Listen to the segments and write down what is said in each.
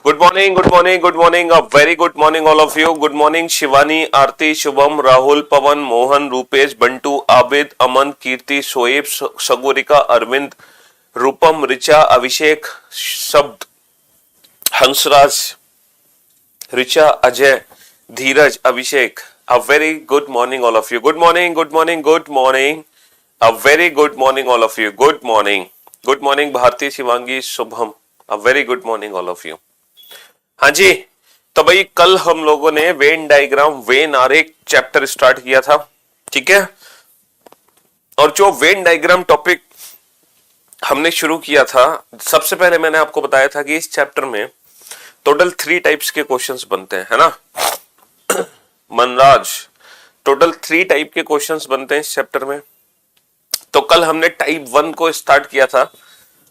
Good morning, good morning, good morning, a very good morning all of you. Good morning Shivani, Aarti, Shubham, Rahul, Pawan, Mohan, Rupesh, Bantu, Abid, Aman, Kirti, Shoaib, Sagorika, Arvind, Rupam, Richa, Abhishek, शब्द, Hansraj, Richa, Ajay, Dheeraj, Abhishek. A very good morning all of you. Good morning, good morning, good morning. A very good morning all of you. Good morning, good morning Bharti, Shivangi, Shubham. A very good morning all of you. हाँ जी, तो भाई कल हम लोगों ने Venn diagram, when आरेख chapter start किया था. ठीक है, और जो वेन डायग्राम टॉपिक हमने शुरू किया था, सबसे पहले मैंने आपको बताया था कि इस चैप्टर में टोटल 3 टाइप्स के क्वेश्चंस बनते हैं, है ना मनराज. टोटल 3 टाइप के क्वेश्चंस बनते हैं इस चैप्टर में. तो कल हमने टाइप 1 को स्टार्ट किया था,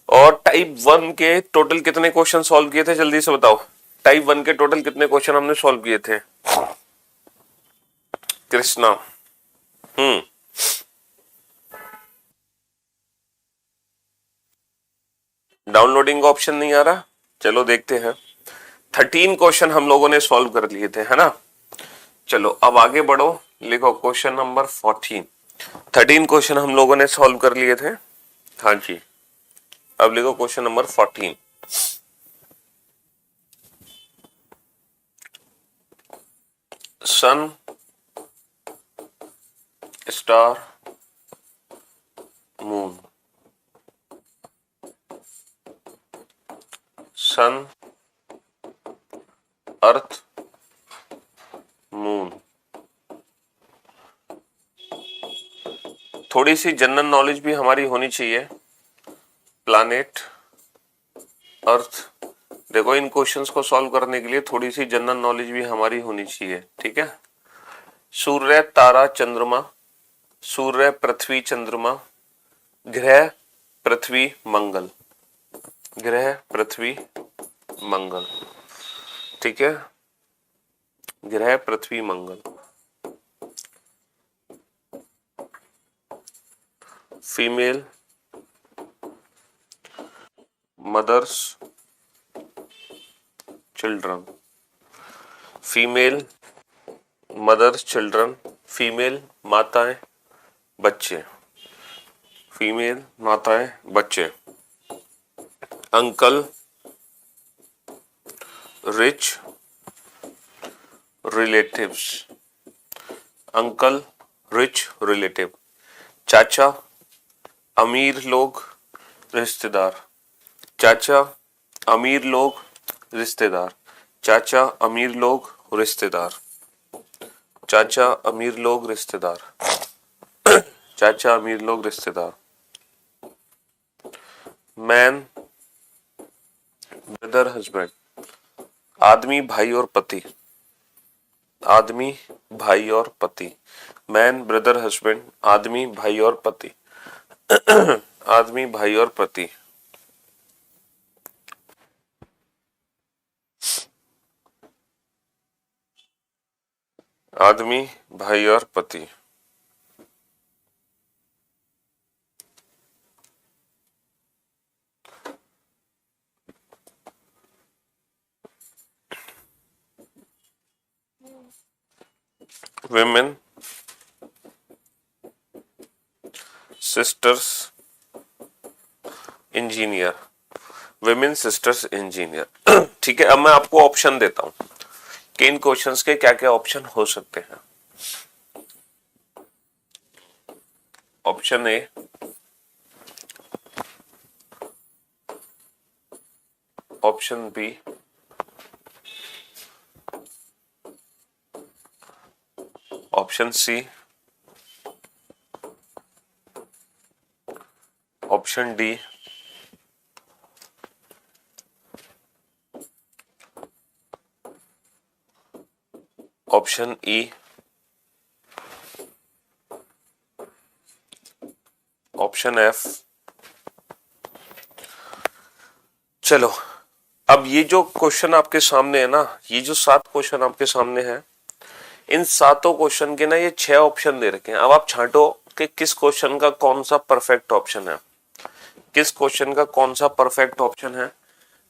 और टाइप 1 के टोटल कितने क्वेश्चन सॉल्व किए थे, जल्दी से बताओ. टाइप 1 के टोटल कितने क्वेश्चन हमने सॉल्व किए थे? कृष्णा. डाउनलोडिंग का ऑप्शन नहीं आ रहा, चलो देखते हैं. 13 क्वेश्चन हम लोगों ने सॉल्व कर लिए थे, है ना. चलो अब आगे बढ़ो, लिखो क्वेश्चन नंबर 14. 13 क्वेश्चन हम लोगों ने सॉल्व कर लिए थे. हाँ जी, अब लिखो क्वेश्चन नंबर 14. सन, स्टार, मून. सन, अर्थ, मून. थोड़ी सी जनरल नॉलेज भी हमारी होनी चाहिए. प्लैनेट, अर्थ. देखो इन क्वेश्चंस को सॉल्व करने के लिए थोड़ी सी जनरल नॉलेज भी हमारी होनी चाहिए. ठीक है. सूर्य, तारा, चंद्रमा. सूर्य, पृथ्वी, चंद्रमा. ग्रह, पृथ्वी, मंगल. ग्रह, पृथ्वी, मंगल. ठीक है, ग्रह, पृथ्वी, मंगल. Female, mothers, children. Female, mothers, children. Female, माताएं, बच्चे. फीमेल, माताएं, बच्चे. Uncle, rich, relatives. Uncle, rich, relative. चाचा, अमीर लोग, रिश्तेदार. चाचा, अमीर लोग, रिश्तेदार. चाचा, अमीर लोग, रिश्तेदार. चाचा, अमीर लोग, रिश्तेदार. चाचा, अमीर लोग, रिश्तेदार. Man, brother, husband. आदमी, भाई और पति. आदमी, भाई और पति. Man, brother, husband. आदमी, भाई और पति. आदमी, भाई और पति. आदमी, भाई और पति. women, sisters, engineer. women, sisters, engineer. ठीक है, अब मैं आपको ऑप्शन देता हूं कि इन क्वेश्चंस के क्या क्या ऑप्शन हो सकते हैं. Option A, option B, option C, option D, option E, option F. चलो अब ये जो क्वेश्चन आपके सामने है ना, ये जो 7 क्वेश्चन आपके सामने हैं, इन 7 क्वेश्चन के ना ये 6 ऑप्शन दे रखे हैं. अब आप छांटो कि किस क्वेश्चन का कौन सा परफेक्ट ऑप्शन है, किस क्वेश्चन का कौन सा परफेक्ट ऑप्शन है.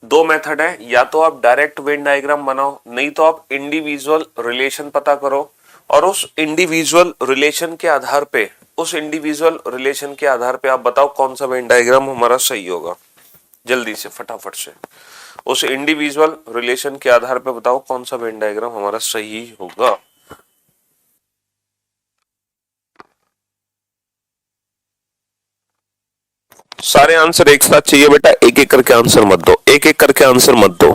दो मेथड है, या तो आप डायरेक्ट वेन डायग्राम बनाओ, नहीं तो आप इंडिविजुअल रिलेशन पता करो और उस इंडिविजुअल रिलेशन के आधार पे आप बताओ कौन सा वेन डायग्राम हमारा सही होगा। जल्दी से फटाफट से उस इंडिविजुअल रिलेशन के आधार पे बताओ कौन सा वेन डायग्राम हमारा सही होगा। सारे आंसर एक साथ चाहिए बेटा, एक एक करके आंसर मत दो, एक एक करके आंसर मत दो।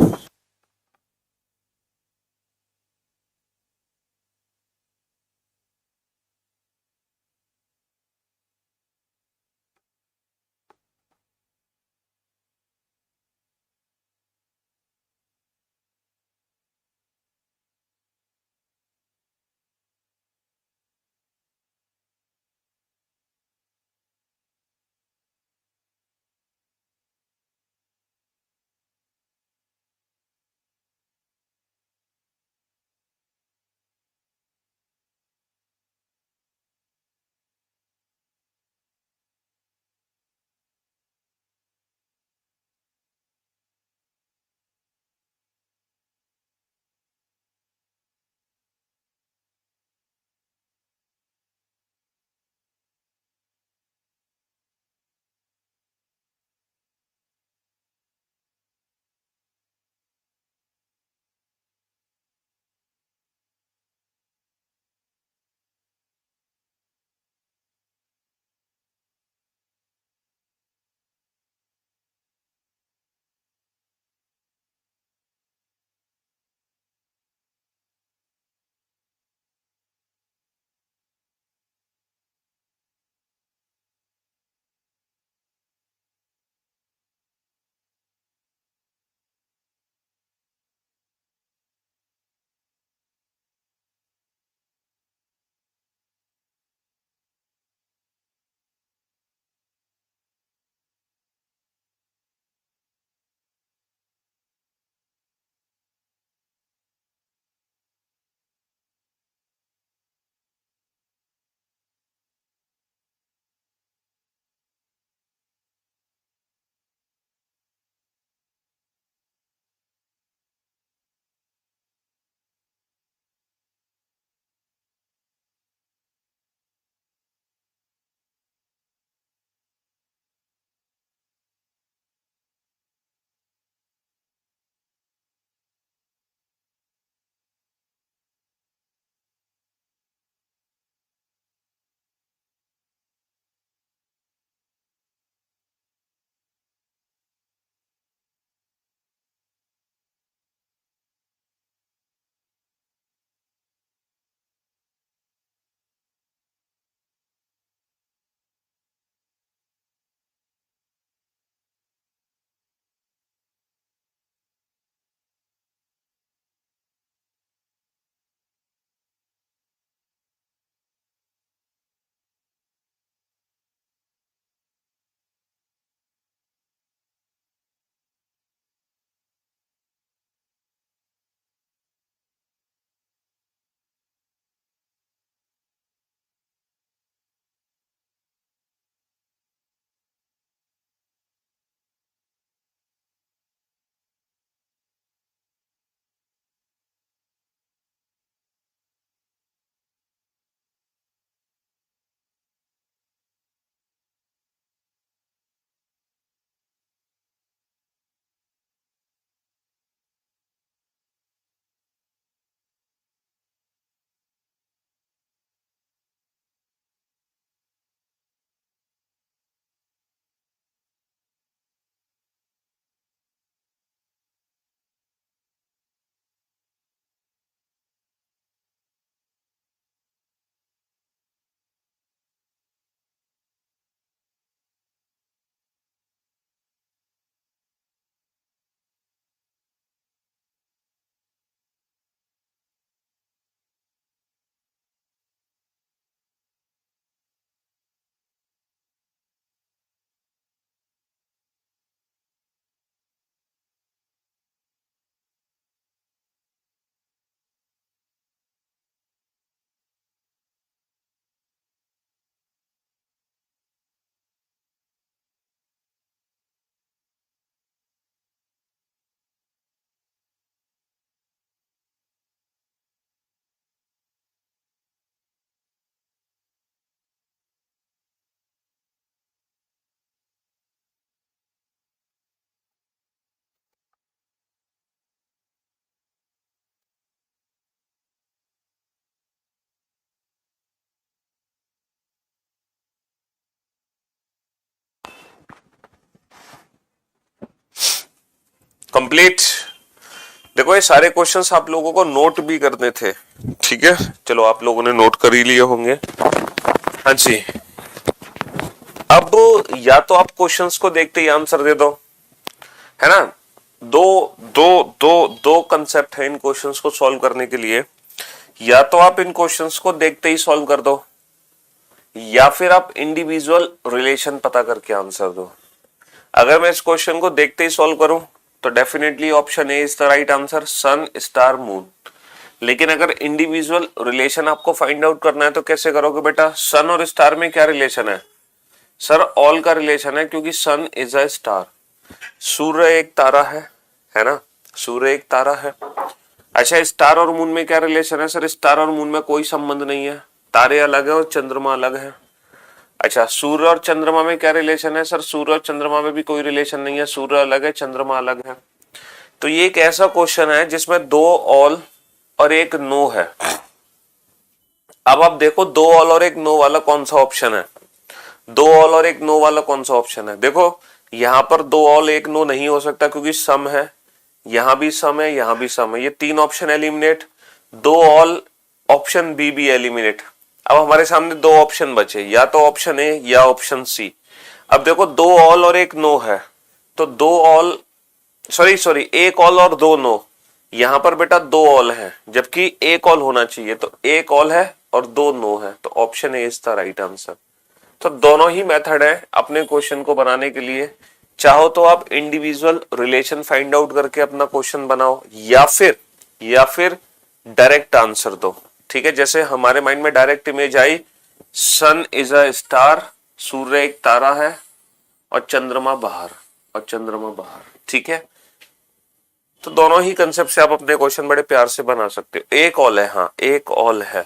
कंप्लीट। देखो ये सारे क्वेश्चंस आप लोगों को नोट भी करने थे, ठीक है, चलो आप लोगों ने नोट कर ही लिए होंगे। हाँ जी, अब या तो आप क्वेश्चंस को देखते ही आंसर दे दो, है ना। दो दो दो दो कंसेप्ट है इन क्वेश्चंस को सॉल्व करने के लिए। या तो आप इन क्वेश्चंस को देखते ही सॉल्व कर दो, या फिर आप इंडिविजुअल रिलेशन पता करके आंसर दो। अगर मैं इस क्वेश्चन को देखते ही सॉल्व करूं तो definitely option A is the right answer, sun star moon. लेकिन अगर इंडिविजुअल रिलेशन आपको फाइंड आउट करना है तो कैसे करोगे बेटा? सन और स्टार में क्या रिलेशन है? सर ऑल का रिलेशन है, क्योंकि सन इज अ स्टार, सूर्य एक तारा है ना, सूर्य एक तारा है। अच्छा, स्टार और मून में क्या रिलेशन है? सर स्टार और मून में कोई संबंध नहीं है, तारे अलग है और चंद्रमा अलग है। अच्छा, सूर्य और चंद्रमा में क्या रिलेशन है? सर सूर्य और चंद्रमा में भी कोई रिलेशन नहीं है, सूर्य अलग है, चंद्रमा अलग है। तो ये एक ऐसा क्वेश्चन है जिसमें दो ऑल और एक नो है। अब आप देखो दो ऑल और एक नो वाला कौन सा ऑप्शन है? दो ऑल और एक नो वाला कौन सा ऑप्शन है? देखो यहां पर दो ऑल एक नो नहीं हो सकता क्योंकि सम है, यहां भी सम है, यहां भी सम है, ये तीन ऑप्शन एलिमिनेट। दो ऑल ऑप्शन बी भी एलिमिनेट। अब हमारे सामने दो ऑप्शन बचे, या तो ऑप्शन ए या ऑप्शन सी। अब देखो दो ऑल और एक नो है, तो दो ऑल सॉरी एक ऑल और दो नो। यहां पर बेटा दो ऑल है जबकि एक ऑल होना चाहिए, तो एक ऑल है और दो नो है, तो option A is the right answer. तो दोनों ही मेथड है अपने क्वेश्चन को बनाने के लिए। चाहो तो आप इंडिविजुअल रिलेशन फाइंड आउट करके अपना क्वेश्चन बनाओ, या फिर डायरेक्ट आंसर दो, ठीक है। जैसे हमारे माइंड में डायरेक्ट इमेज आई, सन इज अ स्टार, सूर्य एक तारा है और चंद्रमा बाहर, ठीक है। तो दोनों ही कंसेप्ट से आप अपने क्वेश्चन बड़े प्यार से बना सकते हो। एक ऑल है, हाँ एक ऑल है।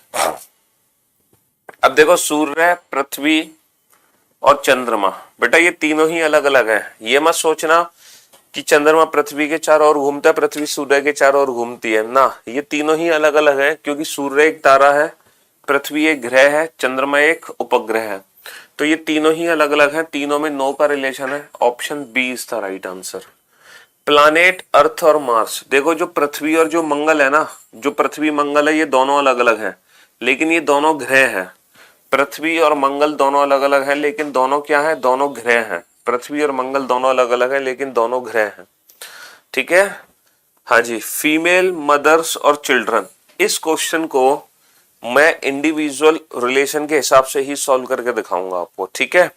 अब देखो सूर्य, पृथ्वी और चंद्रमा, बेटा ये तीनों ही अलग अलग है। ये मत सोचना कि चंद्रमा पृथ्वी के चारों ओर घूमता है, पृथ्वी सूर्य के चारों ओर घूमती है ना, ये तीनों ही अलग अलग है, क्योंकि सूर्य एक तारा है, पृथ्वी एक ग्रह है, चंद्रमा एक उपग्रह है। तो ये तीनों ही अलग अलग है, तीनों में नो का रिलेशन है। Option B is the right answer. Planet Earth और मार्स, देखो जो पृथ्वी और जो मंगल है ना, जो पृथ्वी मंगल है ये दोनों अलग अलग है, लेकिन ये दोनों ग्रह है। पृथ्वी और मंगल दोनों अलग अलग है, लेकिन दोनों क्या है? दोनों ग्रह हैं। पृथ्वी और मंगल दोनों अलग अलग है, लेकिन दोनों ग्रह हैं, ठीक है। हाँ जी, फीमेल, मदर्स और चिल्ड्रन, इस क्वेश्चन को मैं इंडिविजुअल रिलेशन के हिसाब से ही सॉल्व करके दिखाऊंगा आपको, ठीक है।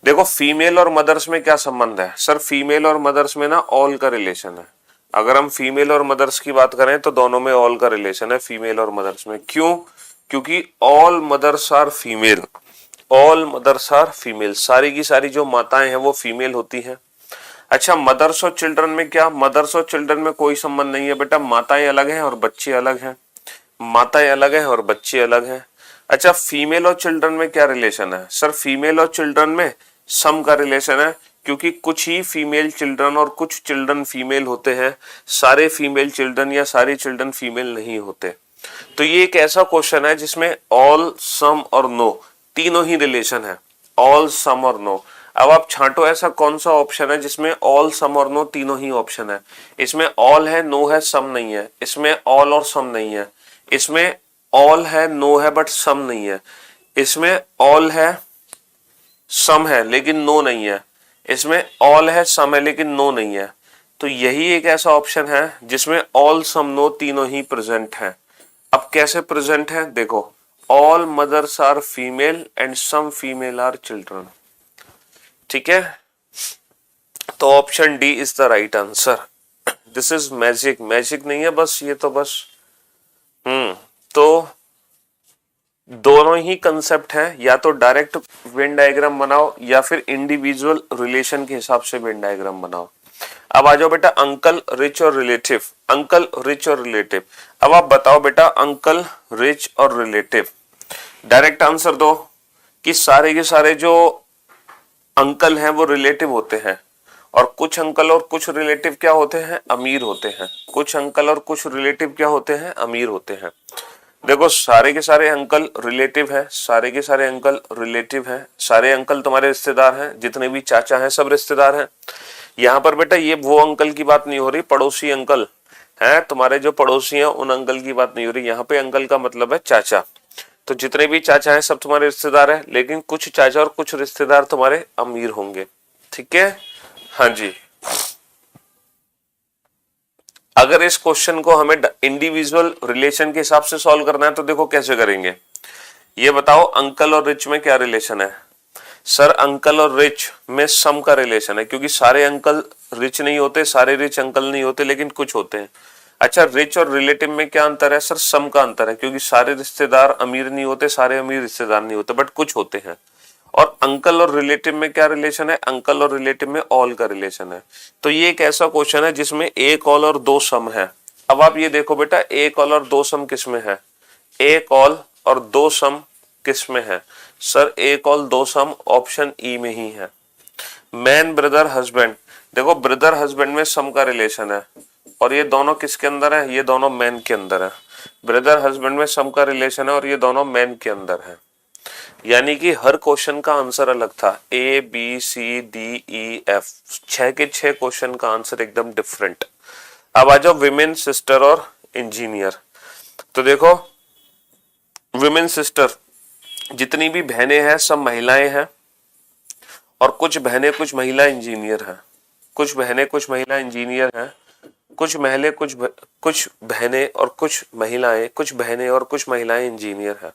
देखो फीमेल और मदर्स में क्या संबंध है? सर फीमेल और मदर्स में ना ऑल का रिलेशन है। अगर हम फीमेल और मदर्स की बात करें तो दोनों में ऑल का रिलेशन है, फीमेल और मदर्स में। क्यों? क्योंकि all mothers are female, all mothers are female, सारी की सारी जो माताएं हैं वो फीमेल होती हैं। अच्छा, मदर्स और चिल्ड्रन में क्या? मदर्स और चिल्ड्रन में कोई संबंध नहीं है बेटा, माताएं अलग हैं और बच्चे अलग हैं, माताएं अलग हैं और बच्चे अलग हैं। अच्छा, फीमेल और चिल्ड्रन में क्या रिलेशन है? सर फीमेल और चिल्ड्रन में सम का रिलेशन है, क्योंकि कुछ ही फीमेल चिल्ड्रन और कुछ चिल्ड्रन फीमेल होते हैं, सारे फीमेल चिल्ड्रन या सारे चिल्ड्रन फीमेल नहीं होते। तो ये एक ऐसा क्वेश्चन है जिसमें ऑल, सम और नो तीनों ही रिलेशन है, ऑल, सम और नो। अब आप छांटो ऐसा कौन सा ऑप्शन है जिसमें ऑल, सम और नो तीनों ही ऑप्शन है। इसमें ऑल है, नो है, सम नहीं है। इसमें ऑल और सम नहीं है। इसमें ऑल है, नो है, बट सम नहीं है। इसमें ऑल है, सम है, लेकिन नो नहीं है। इसमें ऑल है, सम है, लेकिन नो नहीं है। तो यही एक ऐसा ऑप्शन है जिसमें ऑल, सम, नो तीनों ही प्रेजेंट है। अब कैसे प्रेजेंट है? देखो, all mothers are female and some female are children, ठीक है। तो option D is the right answer. This is magic, magic नहीं है बस, ये तो बस तो दोनों ही कंसेप्ट है, या तो डायरेक्ट वेन डायग्राम बनाओ या फिर इंडिविजुअल रिलेशन के हिसाब से वेन डायग्राम बनाओ। अब आ जाओ बेटा अंकल, रिच और रिलेटिव। अंकल, रिच और रिलेटिव, अब आप बताओ बेटा अंकल, रिच और रिलेटिव। डायरेक्ट आंसर दो कि सारे के सारे जो अंकल हैं वो रिलेटिव होते हैं, और कुछ अंकल और कुछ रिलेटिव क्या होते हैं? अमीर होते हैं। कुछ अंकल और कुछ रिलेटिव क्या होते हैं? अमीर होते हैं। देखो सारे के सारे अंकल रिलेटिव है, सारे के सारे अंकल रिलेटिव हैं, सारे अंकल तुम्हारे रिश्तेदार हैं, जितने भी चाचा हैं सब रिश्तेदार हैं। यहाँ पर बेटा ये वो अंकल की बात नहीं हो रही, पड़ोसी अंकल हैं तुम्हारे जो पड़ोसी हैं उन अंकल की बात नहीं हो रही। यहाँ पे अंकल का मतलब है चाचा। तो जितने भी चाचा हैं सब तुम्हारे रिश्तेदार हैं, लेकिन कुछ चाचा और कुछ रिश्तेदार तुम्हारे अमीर होंगे। ठीक है, हाँ जी। अगर इस क्वेश्चन को हमें इंडिविजुअल रिलेशन के हिसाब से सॉल्व करना है तो देखो कैसे करेंगे। ये बताओ अंकल और रिच में क्या रिलेशन है। सर अंकल और रिच में सम का रिलेशन है, क्योंकि सारे अंकल रिच नहीं होते, सारे रिच अंकल नहीं होते, लेकिन कुछ होते हैं। अच्छा, रिच और रिलेटिव में क्या अंतर है। सर सम का अंतर है, क्योंकि सारे रिश्तेदार अमीर नहीं होते, सारे अमीर रिश्तेदार नहीं होते, बट कुछ होते हैं। और अंकल और रिलेटिव में क्या रिलेशन है। अंकल और रिलेटिव में ऑल का रिलेशन है। तो ये एक ऐसा क्वेश्चन है जिसमें एक ऑल और दो सम है। अब आप ये देखो बेटा, एक ऑल और दो सम किस में है। एक ऑल और दो सम किस में है। सर एक ऑल दो सम ऑप्शन ई में ही है। मैन ब्रदर हस्बैंड, देखो ब्रदर हस्बैंड में सम का रिलेशन है, और ये दोनों किसके अंदर है। ये दोनों मैन के अंदर है। ब्रदर हस्बैंड में सम का रिलेशन है और ये दोनों मैन के अंदर है। यानी कि हर क्वेश्चन का आंसर अलग था। A B C D E F, 6 के 6 क्वेश्चन का आंसर एकदम डिफरेंट। अब आ जाओ विमेन, सिस्टर और इंजीनियर। तो देखो विमेन सिस्टर, जितनी भी बहनें हैं सब महिलाएं हैं, और कुछ बहनें कुछ महिला इंजीनियर हैं। कुछ बहनें कुछ महिला इंजीनियर हैं, कुछ बहनें कुछ बहनें और कुछ महिलाएं, कुछ बहनें और कुछ महिलाएं इंजीनियर हैं।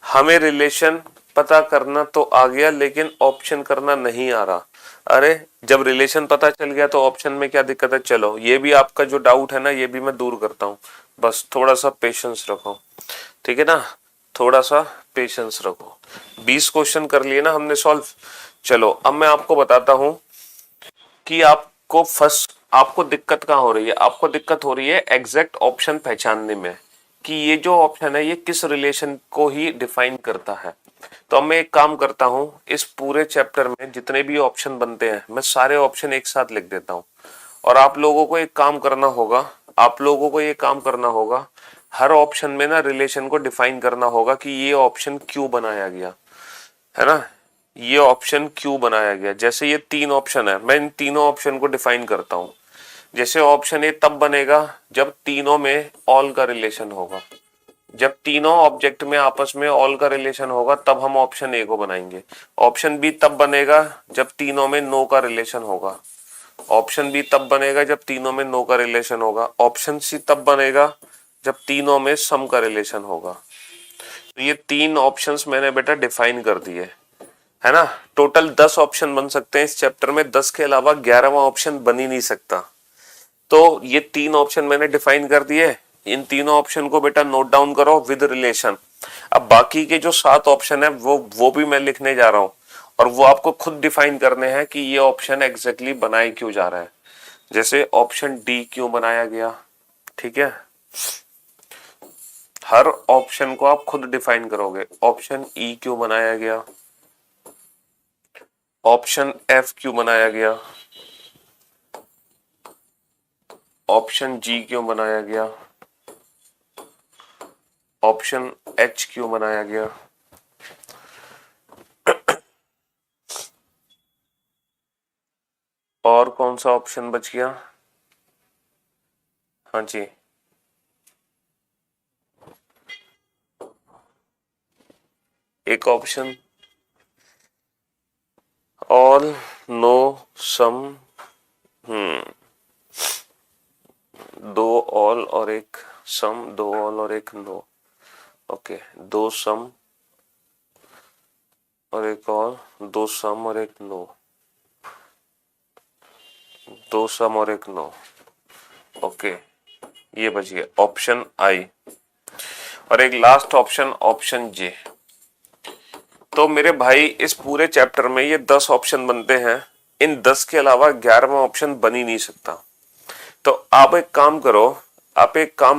हमें रिलेशन पता करना तो आ गया, लेकिन ऑप्शन करना नहीं आ रहा। अरे जब रिलेशन पता चल गया तो ऑप्शन में क्या दिक्कत है। चलो ये भी आपका जो डाउट है ना, ये भी मैं दूर करता हूँ। बस थोड़ा सा पेशेंस रखो, ठीक है ना, थोड़ा सा पेशेंस रखो। 20 क्वेश्चन कर लिए ना हमने सॉल्व। चलो अब मैं आपको बताता हूं कि आपको दिक्कत कहाँ हो रही है। आपको दिक्कत हो रही है एग्जैक्ट ऑप्शन पहचानने में, कि ये जो ऑप्शन है ये किस रिलेशन को ही डिफाइन करता है। तो अब मैं एक काम करता हूं, इस पूरे चैप्टर में जितने भी ऑप्शन बनते हैं मैं सारे ऑप्शन एक साथ लिख देता हूं, और आप लोगों को एक काम करना होगा। आप लोगों को ये काम करना होगा, हर ऑप्शन में ना रिलेशन को डिफाइन करना होगा कि ये ऑप्शन क्यों बनाया गया, है ना, ये ऑप्शन क्यों बनाया गया। जैसे ये 3 ऑप्शन है, मैं इन तीनों ऑप्शन को डिफाइन करता हूं। जैसे ऑप्शन ए तब बनेगा जब तीनों में ऑल का रिलेशन होगा। जब तीनों ऑब्जेक्ट में आपस में ऑल का रिलेशन होगा तब हम ऑप्शन ए को बनाएंगे। ऑप्शन बी तब बनेगा जब तीनों में नो का रिलेशन होगा। ऑप्शन बी तब बनेगा जब तीनों में नो का रिलेशन होगा। ऑप्शन सी तब बनेगा जब तीनों में सम का रिलेशन होगा। तो ये 3 ऑप्शंस मैंने बेटा डिफाइन कर दिए, है ना। टोटल 10 ऑप्शन बन सकते हैं इस चैप्टर में, 10 के अलावा 11वां ऑप्शन बन ही नहीं सकता। तो ये 3 ऑप्शन मैंने डिफाइन कर दिए। इन तीनों ऑप्शन को बेटा नोट डाउन करो विद रिलेशन। अब बाकी के जो 7 ऑप्शन है वो भी मैं लिखने जा रहा हूं, और वो आपको खुद डिफाइन करने हैं कि ये ऑप्शन एग्जैक्टली बनाए क्यों जा रहा है। जैसे ऑप्शन डी क्यों बनाया गया, ठीक है, हर ऑप्शन को आप खुद डिफाइन करोगे। ऑप्शन ई क्यों बनाया गया, ऑप्शन एफ क्यों बनाया गया, ऑप्शन जी क्यों बनाया गया, ऑप्शन एच क्यों बनाया गया। और कौन सा ऑप्शन बच गया। हाँ जी, एक ऑप्शन ऑल, नो, सम, दो ऑल और एक सम, दो ऑल और एक नो। ओके, 2 सम और एक ऑल, 2 सम और एक नो, 2 सम और एक नो। ओके, ये बच गया ऑप्शन आई, और एक लास्ट ऑप्शन ऑप्शन जे। तो मेरे भाई इस पूरे चैप्टर में ये 10 ऑप्शन बनते हैं। इन 10 के अलावा 11वां ऑप्शन बन ही नहीं सकता। तो आप एक काम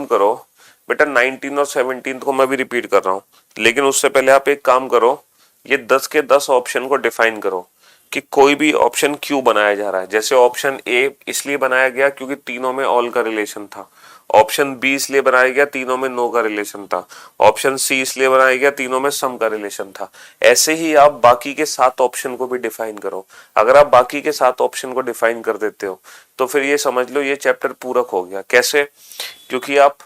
करो बेटा, 19 और 17 को मैं भी रिपीट कर रहा हूं, लेकिन उससे पहले आप एक काम करो, ये 10 के 10 ऑप्शन को डिफाइन करो कि कोई भी ऑप्शन क्यों बनाया जा रहा है। जैसे ऑप्शन ए इसलिए बनाया गया क्योंकि तीनों में ऑल का रिलेशन था। ऑप्शन बी इसलिए बनाया गया तीनों में नो का रिलेशन था, ऑप्शन सी इसलिए बनाया गया तीनों में सम का रिलेशन था। ऐसे ही आप बाकी के 7 ऑप्शन को भी डिफाइन करो। अगर आप बाकी के 7 ऑप्शन को डिफाइन कर देते हो तो फिर ये समझ लो ये चैप्टर पूरक हो गया। कैसे? क्योंकि आप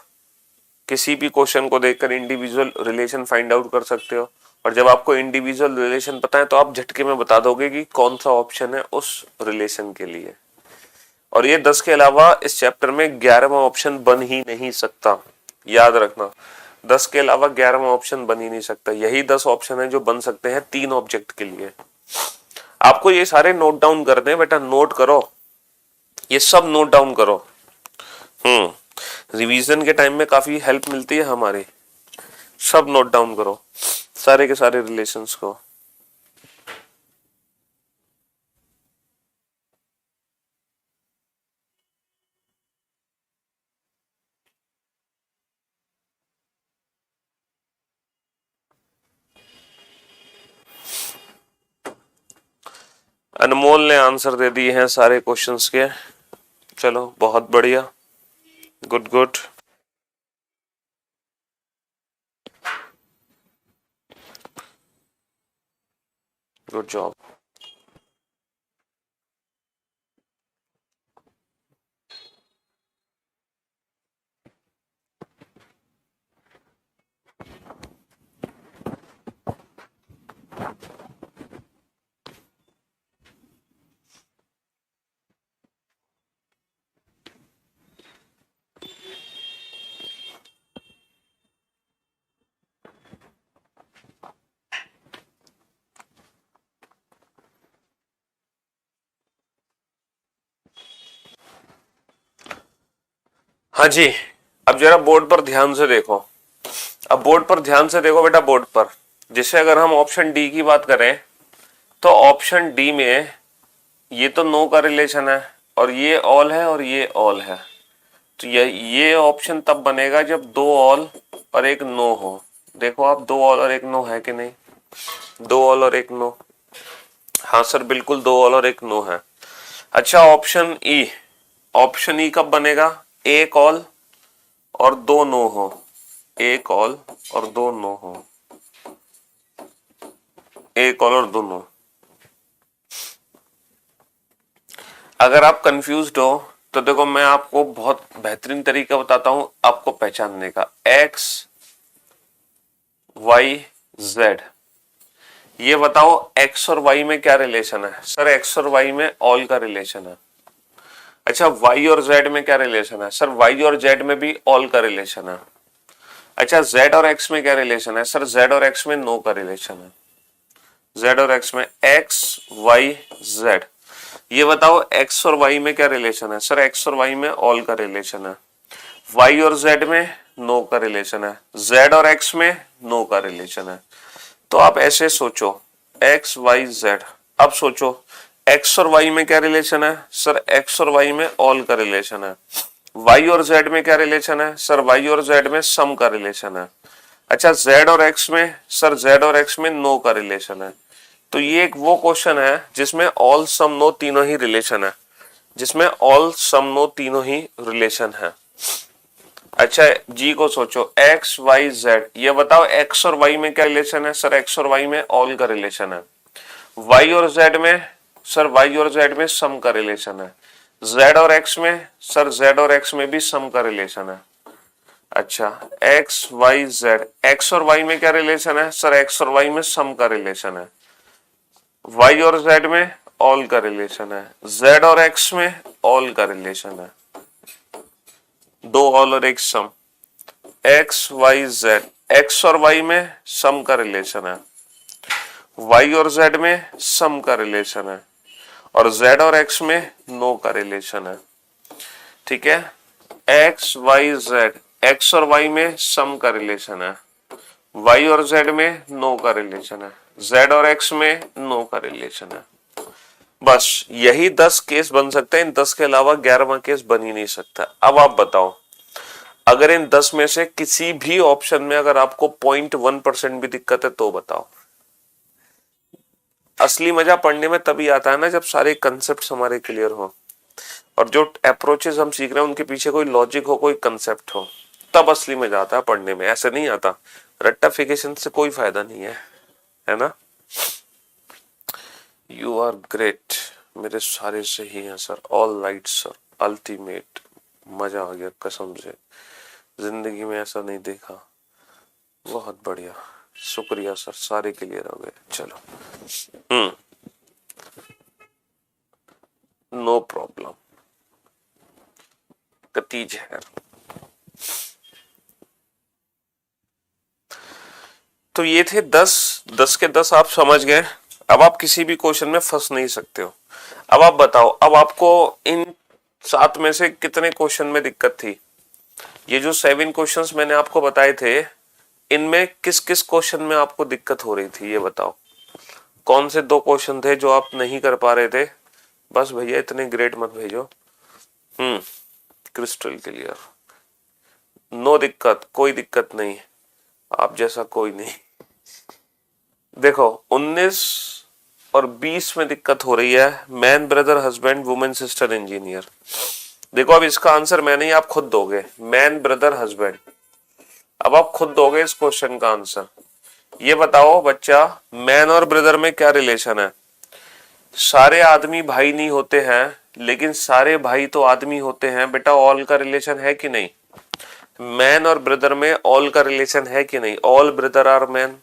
किसी भी क्वेश्चन को देखकर इंडिविजुअल रिलेशन फाइंड आउट कर सकते हो, और जब आपको इंडिविजुअल रिलेशन पता है तो आप झटके में बता दोगे कि कौन सा ऑप्शन है उस रिलेशन के लिए। और ये 10 के अलावा इस चैप्टर में 11वां ऑप्शन बन ही नहीं सकता, याद रखना। 10 के अलावा 11वां ऑप्शन बन ही नहीं सकता। यही 10 ऑप्शन है जो बन सकते हैं 3 ऑब्जेक्ट के लिए। आपको ये सारे नोट डाउन करने हैं बेटा, नोट करो, ये सब नोट डाउन करो। रिवीजन के टाइम में काफी हेल्प मिलती है हमारी। सब नोट डाउन करो, सारे के सारे रिलेशंस को। अनमोल ने आंसर दे दिए हैं सारे क्वेश्चंस के। चलो बहुत बढ़िया, गुड गुड। Good job. हाँ जी, अब जरा बोर्ड पर ध्यान से देखो। अब बोर्ड पर ध्यान से देखो बेटा, बोर्ड पर। जैसे अगर हम ऑप्शन डी की बात करें तो ऑप्शन डी में ये तो नो का रिलेशन है, और ये ऑल है, और ये ऑल है। तो ये ऑप्शन तब बनेगा जब 2 ऑल और 1 नो हो। देखो आप, 2 ऑल और 1 नो है कि नहीं? 2 ऑल और 1 नो। हाँ सर बिल्कुल, 2 ऑल और 1 नो है। अच्छा ऑप्शन ई, ऑप्शन ई कब बनेगा? 1 ऑल और 2 नो हो। 1 ऑल और 2 नो हो। 1 ऑल और 2 नो। अगर आप कंफ्यूज्ड हो तो देखो मैं आपको बहुत बेहतरीन तरीका बताता हूं आपको पहचानने का। एक्स वाई जेड, ये बताओ एक्स और वाई में क्या रिलेशन है? सर एक्स और वाई में ऑल का रिलेशन है। अच्छा वाई और जेड में क्या रिलेशन है? सर वाई और जेड में भी ऑल का रिलेशन है। अच्छा जेड और एक्स में क्या रिलेशन है? सर जेड और एक्स में नो का रिलेशन है। जेड और एक्स में एक्स वाई जेड। ये बताओ एक्स और वाई में क्या रिलेशन है? सर एक्स और वाई में ऑल का रिलेशन है। वाई और जेड में नो का रिलेशन है। जेड और एक्स में नो का रिलेशन है। तो आप ऐसे सोचो एक्स वाई जेड। अब सोचो एक्स और वाई में क्या रिलेशन है? सर एक्स और वाई में ऑल का रिलेशन है। वाई और जेड में क्या रिलेशन है? सर वाई और जेड में सम का रिलेशन है। अच्छा जेड और एक्स में? सर जेड और एक्स में नो का रिलेशन है। तो ये एक वो क्वेश्चन है जिसमें ऑल सम नो तीनों ही रिलेशन है, जिसमें ऑल सम नो तीनों ही रिलेशन है। अच्छा जी को सोचो एक्स वाई जेड, ये बताओ एक्स और वाई में क्या रिलेशन है? सर एक्स और वाई में ऑल का रिलेशन है। वाई और जेड में? सर वाई और जेड में सम का रिलेशन है। जेड और एक्स में? सर जेड और एक्स में भी सम का रिलेशन है। अच्छा एक्स वाई जेड, एक्स और वाई में क्या रिलेशन है? सर एक्स और वाई में सम का रिलेशन है। वाई और जेड में ऑल का रिलेशन है। जेड और एक्स में ऑल का रिलेशन है। 2 ऑल और 1 सम। एक्स वाई जेड, एक्स और वाई में सम का रिलेशन है, वाई और जेड में सम का रिलेशन है, और जेड और एक्स में नो का रिलेशन है। ठीक है, एक्स वाई जेड, एक्स और वाई में सम का रिलेशन है, वाई और जेड में नो का रिलेशन है, जेड और एक्स में नो का रिलेशन है। बस यही 10 केस बन सकते हैं, इन 10 के अलावा 11वां केस बन ही नहीं सकता। अब आप बताओ अगर इन 10 में से किसी भी ऑप्शन में अगर आपको 0.1% भी दिक्कत है तो बताओ। असली मजा पढ़ने में तभी आता है ना जब सारे कंसेप्ट हमारे क्लियर हो। और जो अप्रोचेस हम सीख रहे हैं उनके पीछे कोई लॉजिक हो, कोई कंसेप्ट हो, तब असली में जाता है पढ़ने में, ऐसे नहीं आता। रट्टाफिकेशन से कोई फायदा नहीं है ना। यू आर ग्रेट, मेरे सारे सही हैं sir, all right sir, ultimate, मजा आ गया कसम से, जिंदगी में ऐसा नहीं देखा, बहुत बढ़िया, शुक्रिया सर, सारे क्लियर हो गए। चलो नो प्रॉब्लम, कतीज है। तो ये थे 10 के 10 आप समझ गए। अब आप किसी भी क्वेश्चन में फंस नहीं सकते हो। अब आप बताओ, अब आपको इन 7 में से कितने क्वेश्चन में दिक्कत थी? ये जो 7 क्वेश्चंस मैंने आपको बताए थे, इनमें किस किस क्वेश्चन में आपको दिक्कत हो रही थी, ये बताओ। कौन से 2 क्वेश्चन थे जो आप नहीं कर पा रहे थे? बस भैया इतने ग्रेड मत भेजो। क्रिस्टल क्लियर, नो दिक्कत, कोई दिक्कत नहीं, आप जैसा कोई नहीं। देखो 19 और 20 में दिक्कत हो रही है, man brother husband women sister engineer. देखो अब इसका आंसर मैं नहीं, आप खुद दोगे, मैन ब्रदर हस्बैंड। अब आप खुद दोगे इस क्वेश्चन का आंसर। ये बताओ बच्चा, मैन और ब्रदर में क्या रिलेशन है? सारे आदमी भाई नहीं होते हैं, लेकिन सारे भाई तो आदमी होते हैं बेटा। ऑल का रिलेशन है कि नहीं? मैन और ब्रदर में ऑल का रिलेशन है कि नहीं? ऑल ब्रदर आर मैन,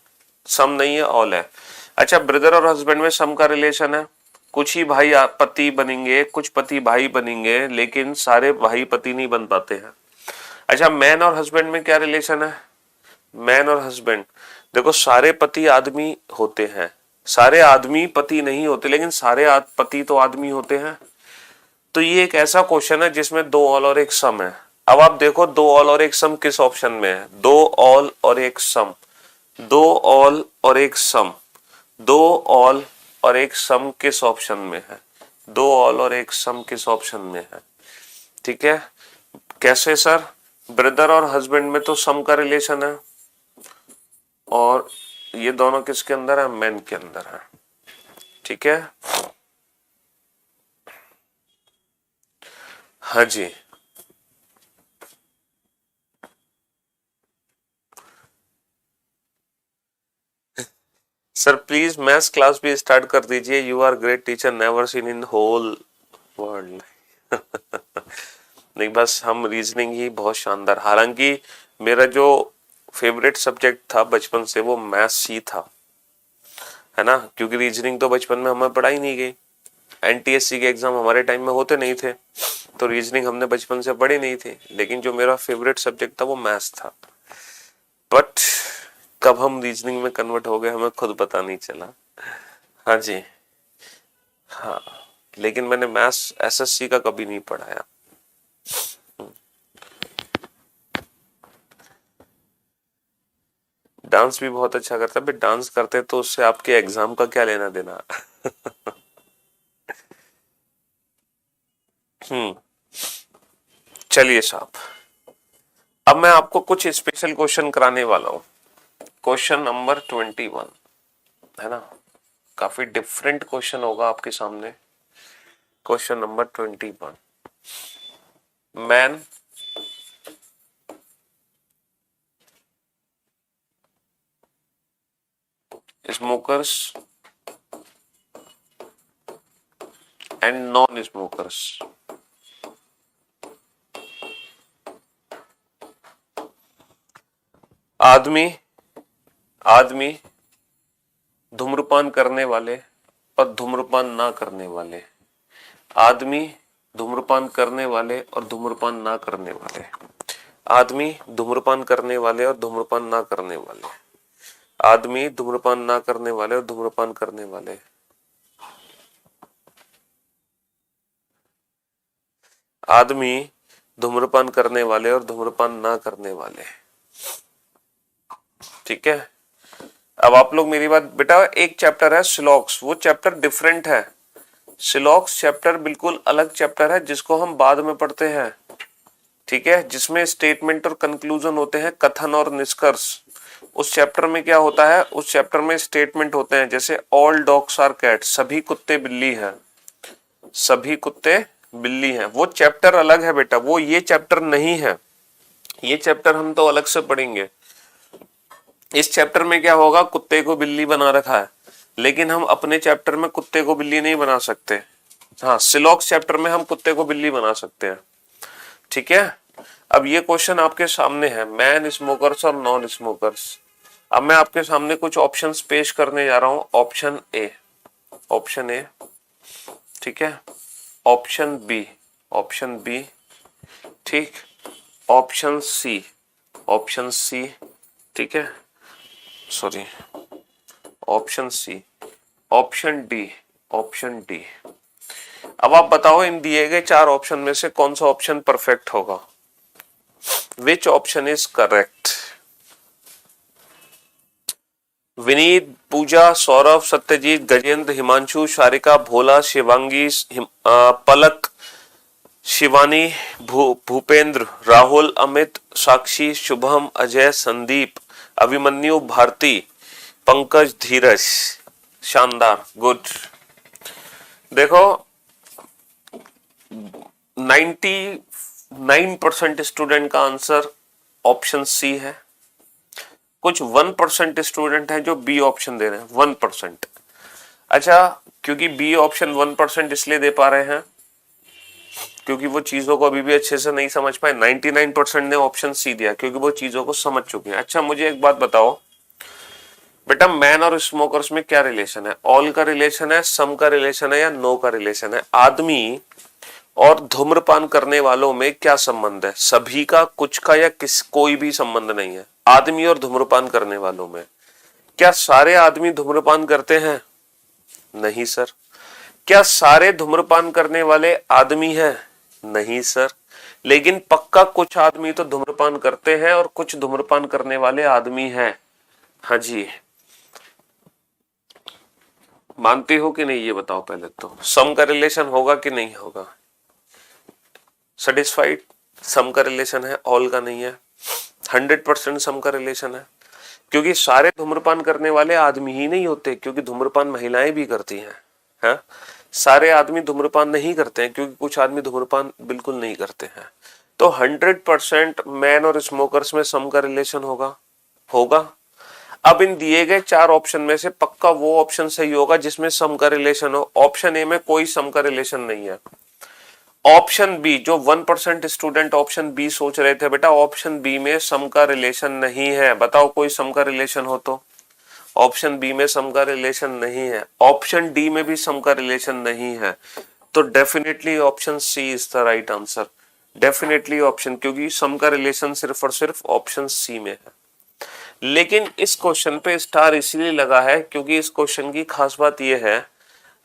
सम नहीं है, ऑल है। अच्छा, ब्रदर और हस्बैंड में सम का रिलेशन है। कुछ ही भाई पति बनेंगे, कुछ पति भाई बनेंगे, लेकिन सारे भाई पति नहीं बन पाते हैं। अच्छा, मैन और हस्बैंड में क्या रिलेशन है? मैन और हस्बैंड, देखो सारे पति आदमी होते हैं, सारे आदमी पति नहीं होते, लेकिन सारे पति तो आदमी होते हैं। तो ये एक ऐसा क्वेश्चन है जिसमें 2 ऑल और 1 सम है। अब आप देखो 2 ऑल और 1 सम किस ऑप्शन में है? 2 ऑल और 1 सम, 2 ऑल और 1 सम, 2 ऑल और 1 सम किस ऑप्शन में है? 2 ऑल और 1 सम किस ऑप्शन में है? ठीक है, कैसे सर? ब्रदर और हस्बैंड में तो सम का रिलेशन है, और ये दोनों किसके अंदर है? मैन के अंदर है। ठीक है, हाँ जी। सर प्लीज मैथ्स क्लास भी स्टार्ट कर दीजिए। You are great teacher, never seen in whole world. नहीं, बस हम रीजनिंग ही बहुत शानदार। हालांकि मेरा जो फेवरेट सब्जेक्ट था बचपन से वो मैथ्स ही था, है ना, क्योंकि रीजनिंग तो बचपन में हमें पढ़ाई नहीं गई। एनटीएससी के एग्जाम हमारे टाइम में होते नहीं थे, तो रीजनिंग हमने बचपन से पढ़ी नहीं थी। लेकिन जो मेरा फेवरेट सब्जेक्ट था वो मैथ्स था। बट कब हम रीजनिंग में कन्वर्ट हो गए हमें खुद पता नहीं चला। हाँ जी, हाँ, लेकिन मैंने मैथ्स एसएससी का कभी नहीं पढ़ाया। डांस भी बहुत अच्छा करता है, बट डांस करते तो उससे आपके एग्जाम का क्या लेना देना। चलिए साहब, अब मैं आपको कुछ स्पेशल क्वेश्चन कराने वाला हूं। क्वेश्चन नंबर 21 है ना, काफी डिफरेंट क्वेश्चन होगा आपके सामने। Question number 21, man smokers and non-smokers. आदमी धूम्रपान करने वाले और धूम्रपान ना करने वाले, आदमी धूम्रपान करने वाले और धूम्रपान ना करने वाले, आदमी धूम्रपान करने वाले और धूम्रपान ना करने वाले, आदमी धूम्रपान ना करने वाले और धूम्रपान करने वाले, आदमी धूम्रपान करने वाले और धूम्रपान ना करने वाले। ठीक है, अब आप लोग मेरी बात, बेटा एक चैप्टर है सिलॉक्स, वो चैप्टर डिफरेंट है। सिलॉक्स चैप्टर बिल्कुल अलग चैप्टर है जिसको हम बाद में पढ़ते हैं। ठीक है, जिसमें स्टेटमेंट और कंक्लूजन होते हैं, कथन और निष्कर्ष। उस चैप्टर में क्या होता है? उस चैप्टर में स्टेटमेंट होते हैं जैसे ऑल डॉग्स आर कैट, सभी कुत्ते बिल्ली हैं, सभी कुत्ते बिल्ली है, वो चैप्टर अलग है बेटा, वो ये चैप्टर नहीं है, ये चैप्टर हम तो अलग से पढ़ेंगे। इस चैप्टर में क्या होगा, कुत्ते को बिल्ली बना रखा है, लेकिन हम अपने चैप्टर में कुत्ते को बिल्ली नहीं बना सकते। हाँ, सिलॉक्स चैप्टर में हम कुत्ते को बिल्ली बना सकते हैं, ठीक है। अब ये क्वेश्चन आपके सामने है, मैन स्मोकर्स और नॉन स्मोकर्स। अब मैं आपके सामने कुछ ऑप्शंस पेश करने जा रहा हूं। ऑप्शन ए, ठीक है, ऑप्शन बी, ठीक, ऑप्शन सी, ठीक है, sorry, option C, option D. अब आप बताओ इन दिए गए 4 ऑप्शन में से कौन सा ऑप्शन परफेक्ट होगा। Which option is correct? Vineet, Pooja, Saurabh, Satyajit, Gajendra, Himanshu, Sharika, Bhola, Shivangi, Palak, Shivani, Bhupendra, Rahul, Amit, Sakshi, Shubham, Ajay, Sandeep, Abhimanyu, Bharti, Pankaj, Dheeraj. शानदार, गुड। देखो 99% स्टूडेंट का आंसर ऑप्शन सी है। कुछ 1% स्टूडेंट हैं जो बी ऑप्शन दे रहे हैं, 1%। अच्छा, क्योंकि बी ऑप्शन 1% इसलिए दे पा रहे हैं क्योंकि वो चीजों को अभी भी अच्छे से नहीं समझ पाए। 99% ने ऑप्शन सी दिया क्योंकि वो चीजों को समझ चुके हैं। अच्छा, मुझे एक बात बताओ बेटा, मैन और स्मोकर्स में क्या रिलेशन है? ऑल का रिलेशन है, सम का रिलेशन है, या नो का रिलेशन है? आदमी और धूम्रपान करने वालों में क्या संबंध है? सभी का, कुछ का, या कोई भी संबंध नहीं है आदमी और धूम्रपान करने वालों में। क्या सारे आदमी धूम्रपान करते हैं? नहीं सर। क्या सारे धूम्रपान करने वाले आदमी हैं? नहीं सर। लेकिन पक्का कुछ आदमी तो धूम्रपान करते हैं और कुछ धूम्रपान करने वाले आदमी हैं। हाँ जी, मानते हो कि नहीं ये बताओ पहले तो। सम का रिलेशन होगा कि नहीं होगा? सेटिस्फाइड? सम का रिलेशन है, ऑल का नहीं है। 100% सम का रिलेशन है, क्योंकि सारे धूम्रपान करने वाले आदमी ही नहीं होते, क्योंकि धूम्रपान महिलाएं भी करती हैं। हाँ? सारे आदमी धूम्रपान नहीं करते हैं, क्योंकि कुछ आदमी धूम्रपान बिल्कुल नहीं करते हैं। तो 100% मैन और स्मोकर्स में सम का रिलेशन होगा। अब इन दिए गए 4 ऑप्शन में से पक्का वो ऑप्शन सही होगा जिसमें सम का रिलेशन हो। ऑप्शन ए में कोई सम का रिलेशन नहीं है। ऑप्शन बी, जो 1% स्टूडेंट ऑप्शन बी सोच रहे थे बेटा, ऑप्शन बी में सम का रिलेशन नहीं है। बताओ कोई सम का रिलेशन हो तो। ऑप्शन बी में सम का रिलेशन नहीं है। ऑप्शन डी में भी सम का रिलेशन नहीं है। तो definitely option C is the right answer. Definitely option, क्योंकि सम का रिलेशन सिर्फ और सिर्फ ऑप्शन सी में है। लेकिन इस क्वेश्चन पे स्टार इसलिए लगा है क्योंकि इस क्वेश्चन की खास बात यह है,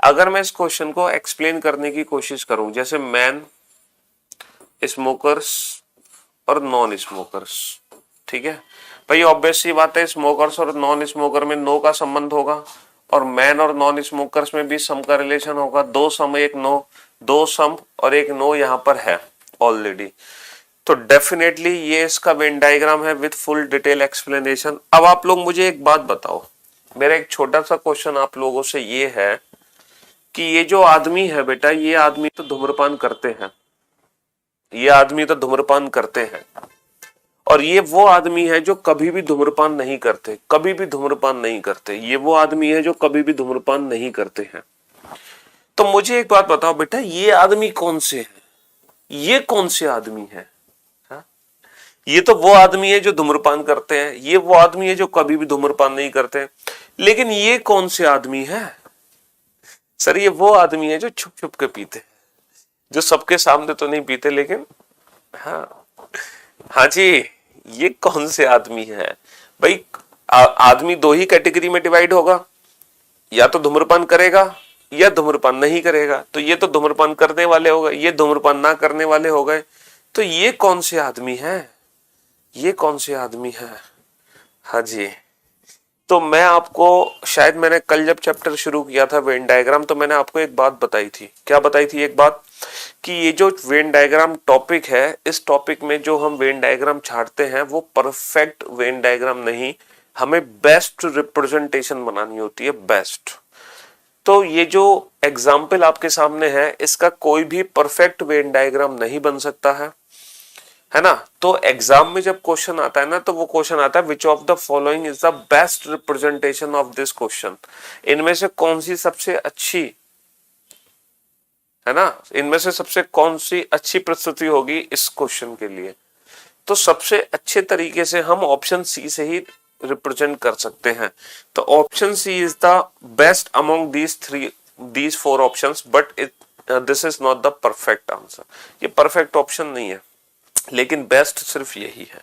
अगर मैं इस क्वेश्चन को एक्सप्लेन करने की कोशिश करूं, जैसे मैन, स्मोकर्स और नॉन स्मोकर्स, ठीक है भाई, ऑब्वियस सी बात है स्मोकर्स और नॉन स्मोकर में नो का संबंध होगा, और मैन और नॉन स्मोकर्स में भी सम का रिलेशन होगा। 2 सम 1 नो, 2 सम और 1 नो यहाँ पर है ऑलरेडी। तो डेफिनेटली ये इसका वेन डायग्राम है विद फुल डिटेल एक्सप्लेनेशन। अब आप लोग मुझे एक बात बताओ, मेरा एक छोटा सा क्वेश्चन आप लोगों से ये है कि ये जो आदमी है बेटा, ये आदमी तो धूम्रपान करते हैं, ये आदमी तो धूम्रपान करते हैं, और ये वो आदमी है जो कभी भी धूम्रपान नहीं करते, कभी भी धूम्रपान नहीं करते। ये वो आदमी है जो कभी भी धूम्रपान नहीं करते हैं। तो मुझे एक बात बताओ बेटा, ये आदमी कौन से है? ये कौन से आदमी है? ये तो वो आदमी है जो धूम्रपान करते हैं, ये वो आदमी है जो कभी भी धूम्रपान नहीं करते, लेकिन ये कौन से आदमी है? सर ये वो आदमी है जो छुप छुप के पीते हैं, जो सबके सामने तो नहीं पीते, लेकिन हाँ जी, ये कौन से आदमी है भाई? आदमी 2 ही कैटेगरी में डिवाइड होगा, या तो धूम्रपान करेगा या धूम्रपान नहीं करेगा। तो ये तो धूम्रपान करने वाले हो गए, ये धूम्रपान ना करने वाले हो गए। तो ये कौन से आदमी है? ये कौन से आदमी है? हाँ जी, तो मैं आपको, शायद मैंने कल जब चैप्टर शुरू किया था वेन डायग्राम, तो मैंने आपको एक बात बताई थी। क्या बताई थी? एक बात कि ये जो वेन डायग्राम टॉपिक है, इस टॉपिक में जो हम वेन डायग्राम छाटते हैं वो परफेक्ट वेन डायग्राम नहीं, हमें बेस्ट रिप्रेजेंटेशन बनानी होती है, बेस्ट। तो ये जो एग्जाम्पल आपके सामने है इसका कोई भी परफेक्ट वेन डायग्राम नहीं बन सकता है ना। तो एग्जाम में जब क्वेश्चन आता है ना तो वो क्वेश्चन आता है which of the following is the best representation of this question, इनमें से कौन सी सबसे अच्छी, है ना, इनमें से सबसे कौन सी अच्छी प्रस्तुति होगी इस क्वेश्चन के लिए। तो सबसे अच्छे तरीके से हम ऑप्शन सी से ही रिप्रेजेंट कर सकते हैं। तो option C is the best among these four options, but this is not the perfect answer. ये परफेक्ट ऑप्शन नहीं है, लेकिन बेस्ट सिर्फ यही है।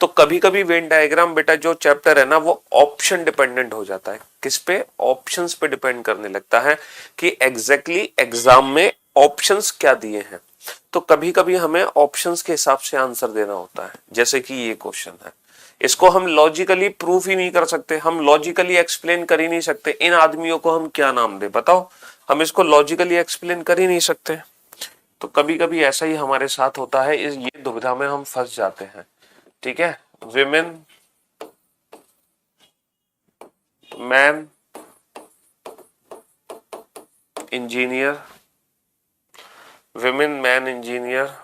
तो कभी कभी वेन डायग्राम बेटा जो चैप्टर है ना वो ऑप्शन डिपेंडेंट हो जाता है। किस पे? ऑप्शंस पे डिपेंड करने लगता है कि एग्जैक्टली एग्जाम में ऑप्शंस क्या दिए हैं। तो कभी कभी हमें ऑप्शंस के हिसाब से आंसर देना होता है। जैसे कि ये क्वेश्चन है, इसको हम लॉजिकली प्रूफ ही नहीं कर सकते, हम लॉजिकली एक्सप्लेन कर ही नहीं सकते। इन आदमियों को हम क्या नाम दे बताओ, हम इसको लॉजिकली एक्सप्लेन कर ही नहीं सकते। तो कभी कभी ऐसा ही हमारे साथ होता है, इस ये दुविधा में हम फंस जाते हैं। ठीक है, women, man, engineer, women, man, engineer,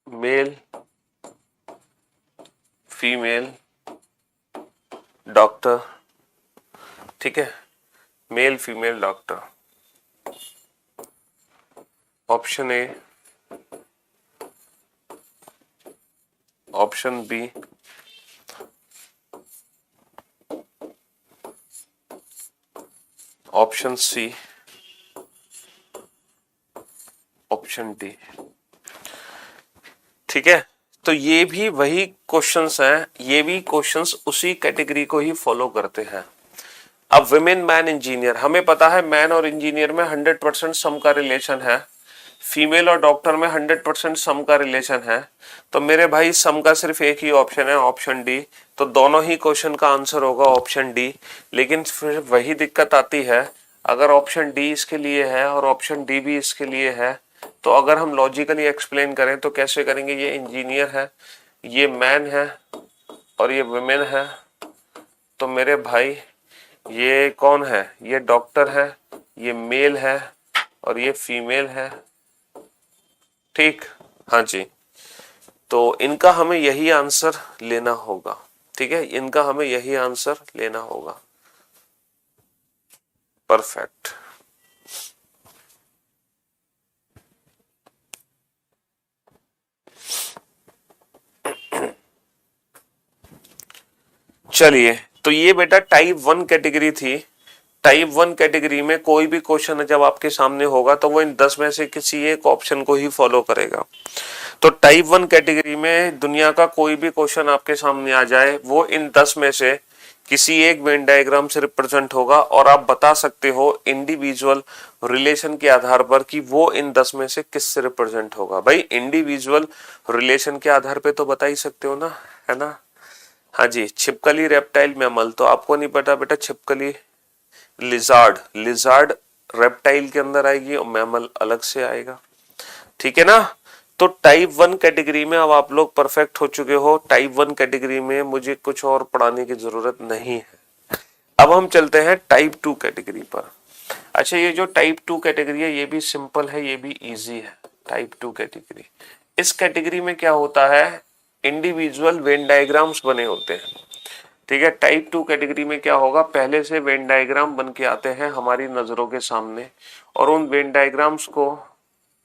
male, female, doctor. ठीक है, male, female, doctor. Option A, option B, option C, option D. ठीक है, तो ये भी वही क्वेश्चंस हैं, ये भी क्वेश्चंस उसी कैटेगरी को ही फॉलो करते हैं। अब विमेन, मैन, इंजीनियर, हमें पता है मैन और इंजीनियर में 100% सम का रिलेशन है, फीमेल और डॉक्टर में 100% सम का रिलेशन है। तो मेरे भाई सम का सिर्फ एक ही ऑप्शन है, ऑप्शन डी। तो दोनों ही क्वेश्चन का आंसर होगा ऑप्शन डी। लेकिन फिर वही दिक्कत आती है, अगर ऑप्शन डी इसके लिए है और ऑप्शन डी भी इसके लिए है, तो अगर हम लॉजिकली एक्सप्लेन करें तो कैसे करेंगे? ये इंजीनियर है, ये मैन है और ये वुमेन है, तो मेरे भाई ये कौन है? ये डॉक्टर है, ये मेल है और ये फीमेल है। ठीक, हाँ जी। तो इनका हमें यही आंसर लेना होगा। ठीक है, इनका हमें यही आंसर लेना होगा। परफेक्ट। चलिए, तो ये बेटा टाइप 1 कैटेगरी थी। टाइप 1 कैटेगरी में कोई भी क्वेश्चन जब आपके सामने होगा तो वो इन 10 में से किसी एक ऑप्शन को ही फॉलो करेगा। तो टाइप 1 कैटेगरी में दुनिया का कोई भी क्वेश्चन आपके सामने आ जाए, वो इन 10 में से किसी एक वेन डायग्राम से रिप्रेजेंट होगा और आप बता सकते हो इंडिविजुअल रिलेशन के आधार पर कि वो इन 10 में से किससे रिप्रेजेंट होगा। भाई इंडिविजुअल रिलेशन के आधार पे तो बता ही सकते हो ना, है ना। हाँ जी, छिपकली, रेप्टाइल, मैमल। तो आपको नहीं पता बेटा, छिपकली लिजार्ड, लिजार्ड रेप्टाइल के अंदर आएगी और मैमल अलग से आएगा। ठीक है ना। तो टाइप 1 कैटेगरी में अब आप लोग परफेक्ट हो चुके हो। टाइप 1 कैटेगरी में मुझे कुछ और पढ़ाने की जरूरत नहीं है। अब हम चलते हैं टाइप 2 कैटेगरी पर। अच्छा, ये जो टाइप 2 कैटेगरी है ये भी सिंपल है, ये भी इजी है। टाइप 2 कैटेगरी, इस कैटेगरी में क्या होता है? इंडिविजुअल वेन डायग्राम्स बने होते हैं। ठीक है, टाइप 2 कैटेगरी में क्या होगा? पहले से वेन डायग्राम बन के आते हैं हमारी नजरों के सामने और उन वेन डायग्राम्स को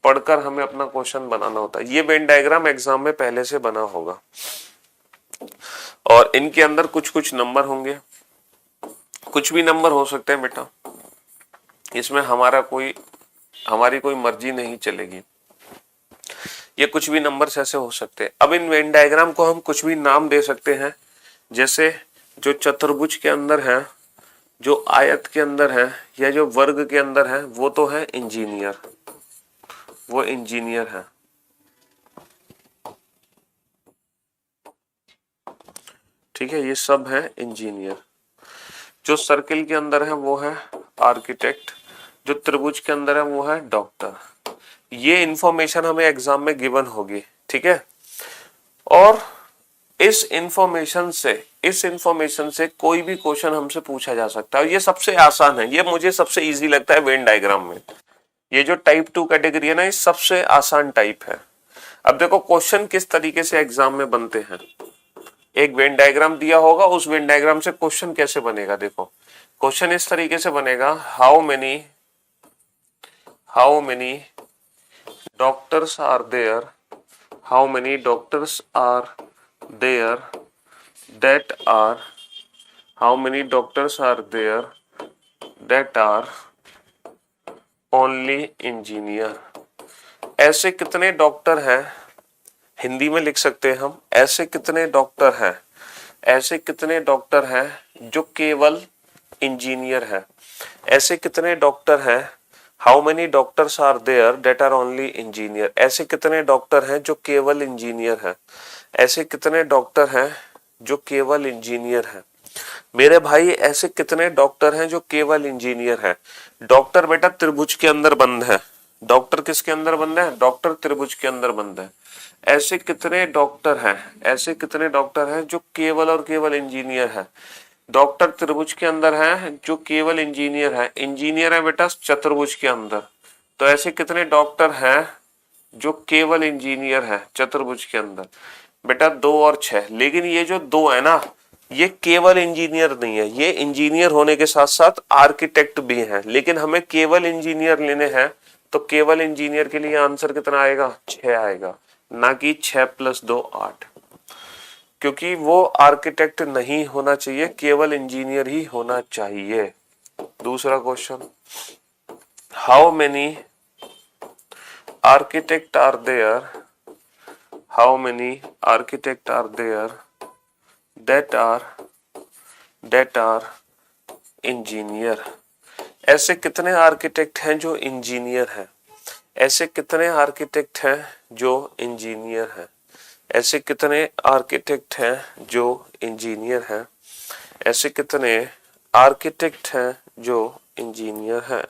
पढ़कर हमें अपना क्वेश्चन बनाना होता है। ये वेन डायग्राम एग्जाम में पहले से बना होगा और इनके अंदर कुछ कुछ नंबर होंगे, कुछ भी नंबर हो सकते हैं बेटा, इसमें हमारी कोई मर्जी नहीं चलेगी। ये कुछ भी नंबर्स ऐसे हो सकते हैं। अब इन वेन डायग्राम को हम कुछ भी नाम दे सकते हैं, जैसे जो चतुर्भुज के अंदर है, जो आयत के अंदर है या जो वर्ग के अंदर है, वो तो है इंजीनियर, वो इंजीनियर है। ठीक है, ये सब है इंजीनियर। जो सर्किल के अंदर है वो है आर्किटेक्ट, जो त्रिभुज के अंदर है वो है डॉक्टर। ये इंफॉर्मेशन हमें एग्जाम में गिवन होगी, ठीक है। और इस इंफॉर्मेशन से कोई भी क्वेश्चन हमसे पूछा जा सकता है। ये सबसे आसान है, ये मुझे सबसे इजी लगता है वेन डायग्राम में। ये जो टाइप 2 कैटेगरी है ना, ये सबसे आसान टाइप है। अब देखो क्वेश्चन किस तरीके से एग्जाम में बनते हैं। एक वेन डायग्राम दिया होगा, उस वेन डायग्राम से क्वेश्चन कैसे बनेगा। देखो क्वेश्चन इस तरीके से बनेगा, how many doctors are there, how many doctors are there that are, how many doctors are there that are only engineer। ऐसे कितने डॉक्टर हैं, हिंदी में लिख सकते हैं हम, ऐसे कितने डॉक्टर हैं, ऐसे कितने डॉक्टर हैं जो केवल इंजीनियर है। ऐसे कितने डॉक्टर हैं, how many doctors are there that are only engineer। ऐसे कितने डॉक्टर हैं जो केवल इंजीनियर है। ऐसे कितने डॉक्टर हैं जो केवल इंजीनियर है। मेरे भाई ऐसे कितने डॉक्टर हैं जो केवल इंजीनियर है। डॉक्टर बेटा त्रिभुज के अंदर बंद है। डॉक्टर किसके अंदर बंद है, डॉक्टर त्रिभुज के अंदर बंद है। ऐसे कितने डॉक्टर हैं, ऐसे कितने डॉक्टर हैं जो केवल और केवल इंजीनियर है। डॉक्टर त्रिभुज के अंदर है जो केवल इंजीनियर है। इंजीनियर है बेटा चतुर्भुज के अंदर। तो ऐसे कितने डॉक्टर हैं जो केवल इंजीनियर है चतुर्भुज के अंदर। बेटा 2 और 6। लेकिन ये जो 2 है ना, ये केवल इंजीनियर नहीं है, ये इंजीनियर होने के साथ साथ आर्किटेक्ट भी हैं। लेकिन हमें केवल इंजीनियर लेने हैं, तो केवल इंजीनियर के लिए आंसर कितना आएगा, 6 आएगा, ना कि 6 + 2 8। क्योंकि वो आर्किटेक्ट नहीं होना चाहिए, केवल इंजीनियर ही होना चाहिए। दूसरा question, how many architect are there, how many architects are there that are engineer। ऐसे कितने आर्किटेक्ट हैं जो इंजीनियर हैं। ऐसे कितने आर्किटेक्ट हैं जो इंजीनियर हैं। ऐसे कितने आर्किटेक्ट हैं जो इंजीनियर हैं। ऐसे कितने आर्किटेक्ट हैं जो इंजीनियर हैं।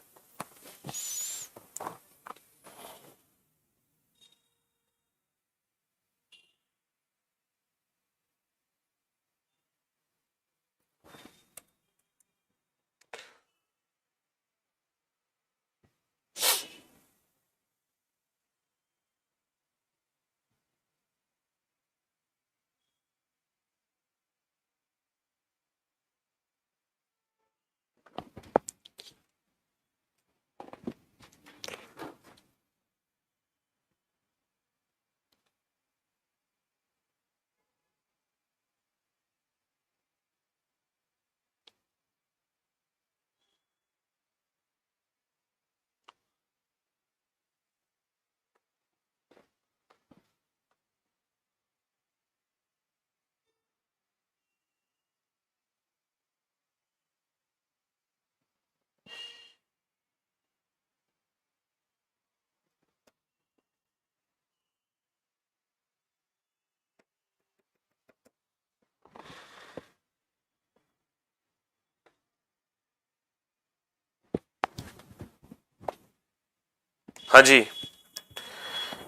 हाँ जी,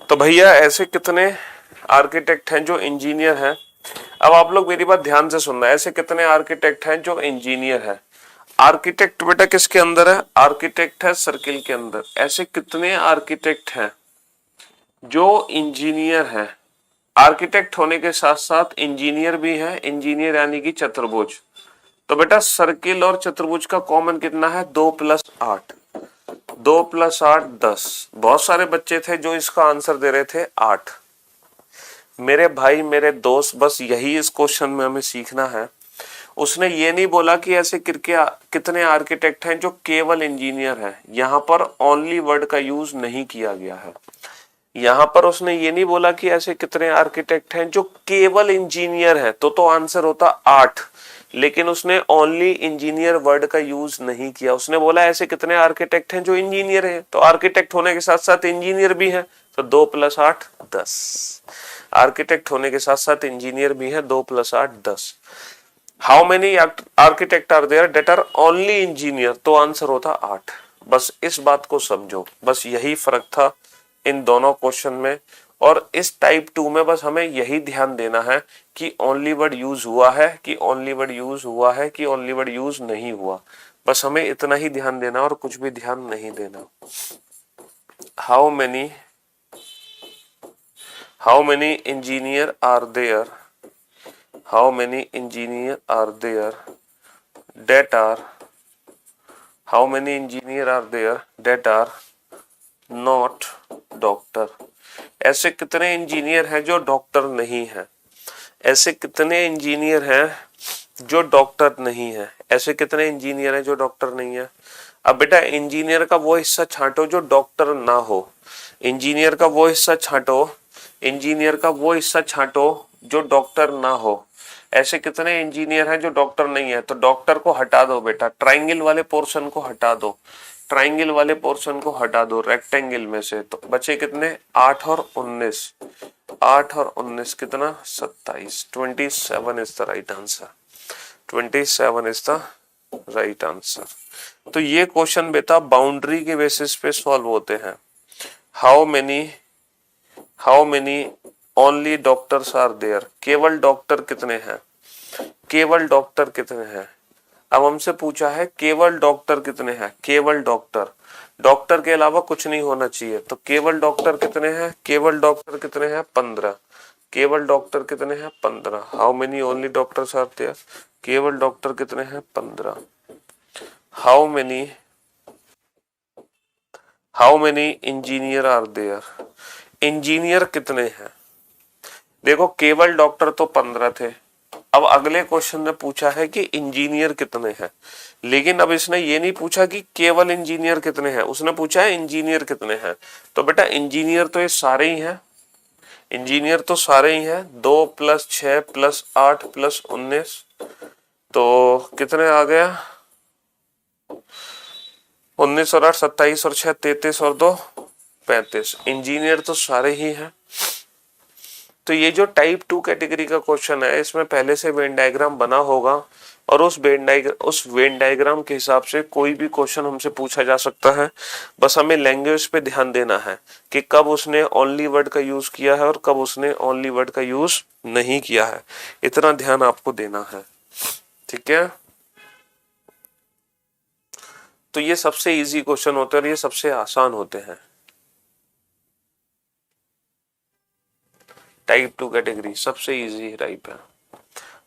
तो भैया ऐसे कितने आर्किटेक्ट हैं जो इंजीनियर हैं। अब आप लोग मेरी बात ध्यान से सुनना, ऐसे कितने आर्किटेक्ट हैं जो इंजीनियर हैं। आर्किटेक्ट बेटा किसके अंदर है, आर्किटेक्ट है सर्किल के अंदर। ऐसे कितने आर्किटेक्ट हैं जो इंजीनियर हैं। आर्किटेक्ट होने के साथ साथ इंजीनियर भी है, इंजीनियर यानी कि चतुर्भुज। तो बेटा सर्किल और चतुर्भुज का कॉमन कितना है, 2 + 8। 2 + 8 10। बहुत सारे बच्चे थे जो इसका आंसर दे रहे थे 8। मेरे भाई मेरे दोस्त, बस यही इस क्वेश्चन में हमें सीखना है। उसने ये नहीं बोला कि ऐसे कितने आर्किटेक्ट हैं जो केवल इंजीनियर हैं। यहाँ पर ओनली वर्ड का यूज नहीं किया गया है। यहाँ पर उसने ये नहीं बोला कि ऐसे कितने आर्किटेक्ट हैं जो केवल इंजीनियर हैं, तो आंसर होता 8। लेकिन उसने ओनली इंजीनियर वर्ड का यूज नहीं किया। उसने बोला ऐसे कितने आर्किटेक्ट हैं जो इंजीनियर हैं, तो आर्किटेक्ट होने के साथ साथ इंजीनियर भी है, तो 2 + 8 10। आर्किटेक्ट होने के साथ साथ इंजीनियर भी है, 2 + 8 10। How many architect are there that are only engineer, तो आंसर होता 8। बस इस बात को समझो, बस यही फर्क था इन दोनों क्वेश्चन में। और इस टाइप 2 में बस हमें यही ध्यान देना है कि ओनली वर्ड यूज हुआ है, कि ओनली वर्ड यूज हुआ है, कि ओनली वर्ड यूज नहीं हुआ। बस हमें इतना ही ध्यान देना और कुछ भी ध्यान नहीं देना। How many engineer are there, how many engineer are there that are, how many engineer are there that are not doctor। ऐसे कितने इंजीनियर हैं जो डॉक्टर नहीं है, ऐसे कितने इंजीनियर हैं जो डॉक्टर नहीं है, ऐसे कितने इंजीनियर हैं जो डॉक्टर नहीं है। अब बेटा इंजीनियर का वो हिस्सा छांटो जो डॉक्टर ना हो, इंजीनियर का वो हिस्सा छांटो, इंजीनियर का वो हिस्सा छांटो जो डॉक्टर ना हो। ऐसे कितने इंजीनियर हैं जो डॉक्टर नहीं है, तो डॉक्टर को हटा दो बेटा, ट्राइंगल वाले पोर्शन को हटा दो, ट्राइंगल वाले पोर्शन को हटा दो रेक्टेंगल में से। तो बचे कितने, 8 और 19, 8 और 19 कितना, 27। 27 is the right answer, 27 is the right answer. तो ये क्वेश्चन बेटा बाउंड्री के बेसिस पे सॉल्व होते हैं। How many only doctors are there, केवल डॉक्टर कितने हैं, केवल डॉक्टर कितने हैं। अब हमसे पूछा है केवल डॉक्टर कितने हैं, केवल डॉक्टर, डॉक्टर के अलावा कुछ नहीं होना चाहिए। तो केवल डॉक्टर कितने हैं, केवल डॉक्टर कितने हैं, 15, केवल डॉक्टर कितने हैं, 15। How many only doctors are there, केवल डॉक्टर कितने हैं, 15। How many engineer are there, engineer कितने हैं। देखो केवल डॉक्टर तो 15 थे, अब अगले क्वेश्चन ने पूछा है कि इंजीनियर कितने हैं, लेकिन अब इसने ये नहीं पूछा कि केवल इंजीनियर कितने हैं, उसने पूछा है इंजीनियर कितने हैं। तो बेटा इंजीनियर तो ये सारे ही हैं, इंजीनियर तो सारे ही हैं, 2 + 6 + 8 + 19, तो कितने आ गया, 19 और 8 27 और 6 33 और 2 35। इंजीनियर तो सारे ही हैं। तो ये जो टाइप 2 कैटेगरी का क्वेश्चन है, इसमें पहले से वेन डायग्राम बना होगा और उस वेन डायग्राम के हिसाब से कोई भी क्वेश्चन हमसे पूछा जा सकता है। बस हमें लैंग्वेज पे ध्यान देना है कि कब उसने ओनली वर्ड का यूज किया है और कब उसने ओनली वर्ड का यूज नहीं किया है, इतना ध्यान आपको देना है, ठीक है। तो ये सबसे इजी क्वेश्चन होते हैं और ये सबसे आसान होते हैं। टाइप 2 कैटेगरी सबसे इजी टाइप है,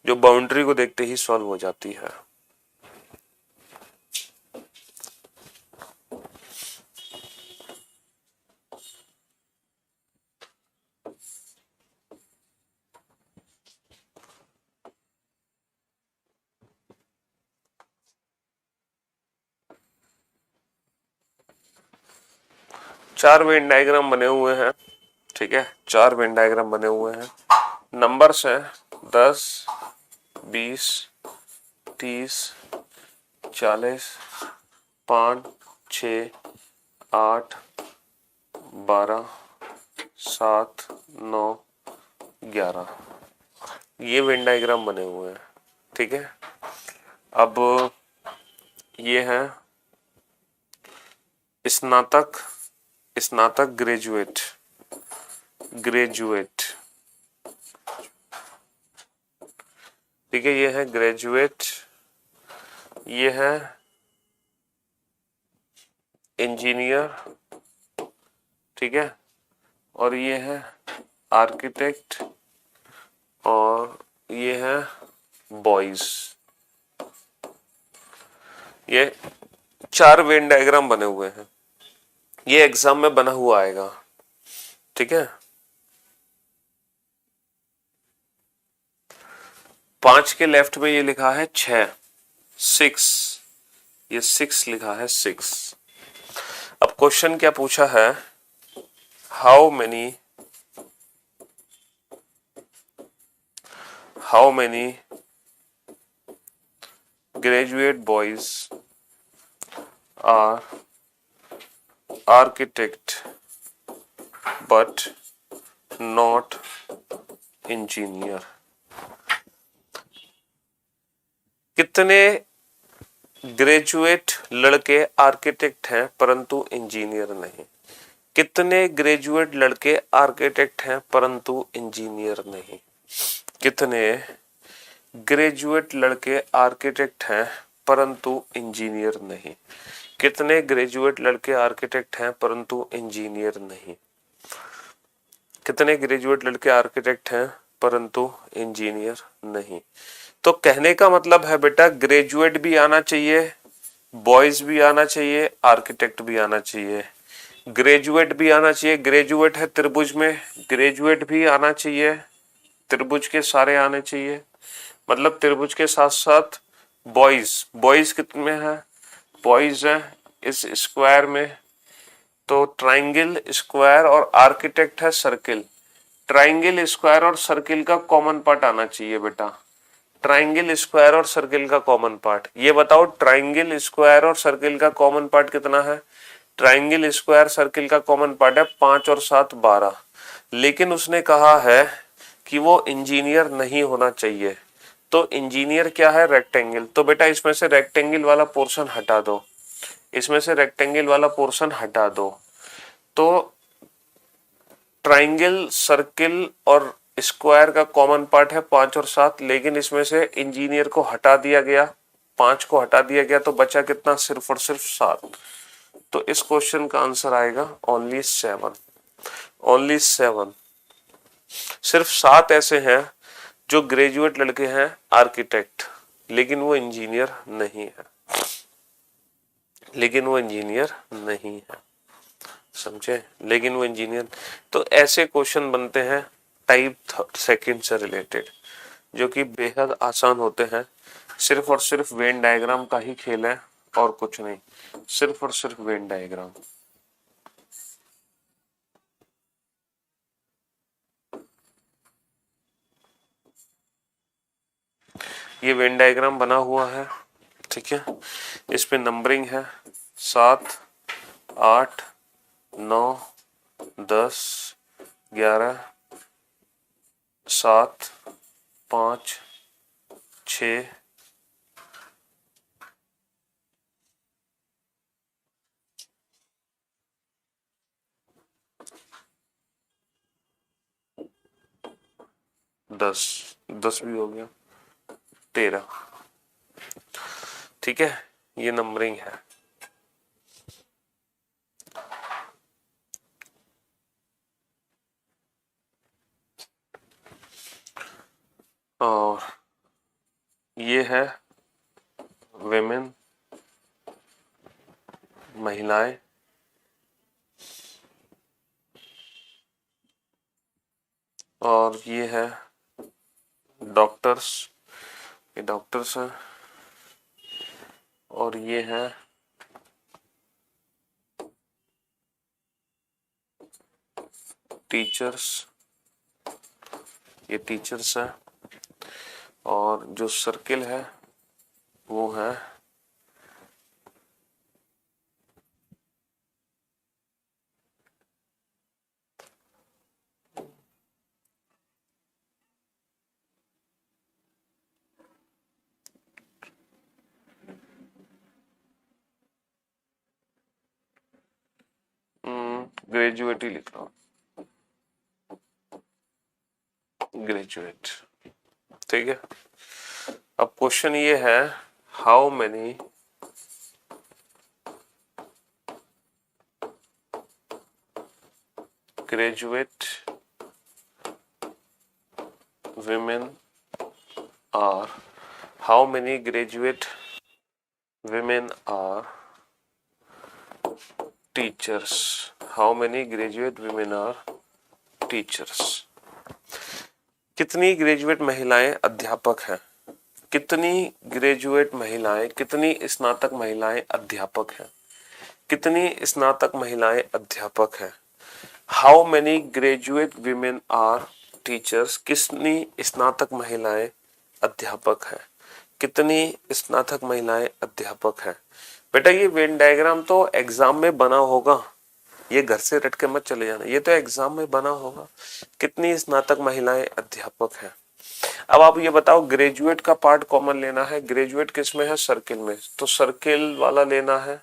जो बाउंड्री को देखते ही सॉल्व हो जाती है। चार वेन डायग्राम बने हुए हैं, ठीक है, 4 वेन डायग्राम बने हुए हैं। नंबर्स हैं 10, 20, 30, 40, 5, 6, 8, 12, 7, 9, 11, ये वेन डायग्राम बने हुए हैं, ठीक है। अब ये है स्नातक, स्नातक, ग्रेजुएट, ग्रेजुएट, ठीक है, ये है ग्रेजुएट, ये है इंजीनियर, ठीक है, और ये है आर्किटेक्ट, और ये है बॉयज। ये 4 वेन डायग्राम बने हुए हैं, ये एग्जाम में बना हुआ आएगा, ठीक है। 5 के लेफ्ट में ये लिखा है 6, 6, ये 6 लिखा है 6। अब क्वेश्चन क्या पूछा है, how many graduate boys are architect but not engineer. कितने ग्रेजुएट लड़के आर्किटेक्ट हैं परंतु इंजीनियर नहीं? कितने ग्रेजुएट लड़के आर्किटेक्ट हैं परंतु इंजीनियर नहीं? कितने ग्रेजुएट लड़के आर्किटेक्ट हैं परंतु इंजीनियर नहीं? कितने ग्रेजुएट लड़के आर्किटेक्ट हैं परंतु इंजीनियर नहीं? कितने ग्रेजुएट लड़के आर्किटेक्ट हैं परंतु इंजीनियर नहीं? तो कहने का मतलब है बेटा, ग्रेजुएट भी आना चाहिए, बॉयज भी आना चाहिए, आर्किटेक्ट भी आना चाहिए। ग्रेजुएट भी आना चाहिए, ग्रेजुएट है त्रिभुज में, ग्रेजुएट भी आना चाहिए, त्रिभुज के सारे आने चाहिए, मतलब त्रिभुज के साथ साथ बॉयज। बॉयज कितने हैं? बॉयज है इस स्क्वायर में, तो ट्राइंगल, स्क्वायर और आर्किटेक्ट है सर्किल। ट्राइंगल, स्क्वायर और सर्किल का कॉमन पार्ट आना चाहिए बेटा। ट्राइंगल, स्क्वायर और सर्किल का कॉमन पार्ट, ये बताओ ट्राइंगल, स्क्वायर और सर्किल का कॉमन पार्ट कितना है? ट्राइंगल, स्क्वायर, सर्किल का कॉमन पार्ट है 5 और 7 12। लेकिन उसने कहा है कि वो इंजीनियर नहीं होना चाहिए। तो इंजीनियर क्या है? रेक्टेंगल। तो बेटा इसमें से रेक्टेंगल वाला पोर्शन हटा दो, इसमें से रेक्टेंगल वाला पोर्शन हटा दो। तो ट्राइंगल, सर्किल और स्क्वायर का कॉमन पार्ट है 5 और 7, लेकिन इसमें से इंजीनियर को हटा दिया गया, 5 को हटा दिया गया, तो बचा कितना? सिर्फ और सिर्फ 7। तो इस क्वेश्चन का आंसर आएगा ओनली 7। ओनली 7। सिर्फ 7 ऐसे हैं जो ग्रेजुएट लड़के हैं आर्किटेक्ट, लेकिन वो इंजीनियर नहीं है, लेकिन वो इंजीनियर नहीं है, समझे? लेकिन वो इंजीनियर। तो ऐसे क्वेश्चन बनते हैं टाइप सेकंड से रिलेटेड, जो कि बेहद आसान होते हैं। सिर्फ और सिर्फ वेन डायग्राम का ही खेल है और कुछ नहीं, सिर्फ और सिर्फ वेन डायग्राम। ये वेन डायग्राम बना हुआ है, ठीक है। इस पे नंबरिंग है 7 8 9 10 11 7 5 6 10 भी हो गया, 13, ठीक है। ये नंबरिंग है। और ये है विमेन, महिलाएं, और ये है डॉक्टर्स, ये डॉक्टर्स हैं, और ये है टीचर्स, ये टीचर्स है, और जो सर्किल है वो है ग्रेजुएट ही लिख रहा हूं, ग्रेजुएट, ठीक है। अब क्वेश्चन ये है, how many graduate women are, how many graduate women are teachers? How many graduate women are teachers? कितनी ग्रेजुएट महिलाएं अध्यापक हैं? कितनी ग्रेजुएट महिलाएं, कितनी स्नातक महिलाएं अध्यापक हैं? कितनी स्नातक महिलाएं अध्यापक हैं? How many graduate women are teachers? कितनी स्नातक महिलाएं अध्यापक हैं? कितनी स्नातक महिलाएं अध्यापक हैं? बेटा ये वेन डायग्राम तो एग्जाम में बना होगा, ये घर से रट के मत चले जाना, ये तो एग्जाम में बना होगा। कितनी स्नातक महिलाएं अध्यापक हैं? अब आप ये बताओ, ग्रेजुएट का पार्ट कॉमन लेना है, ग्रेजुएट किस में है, सर्किल में, तो सर्किल वाला लेना है।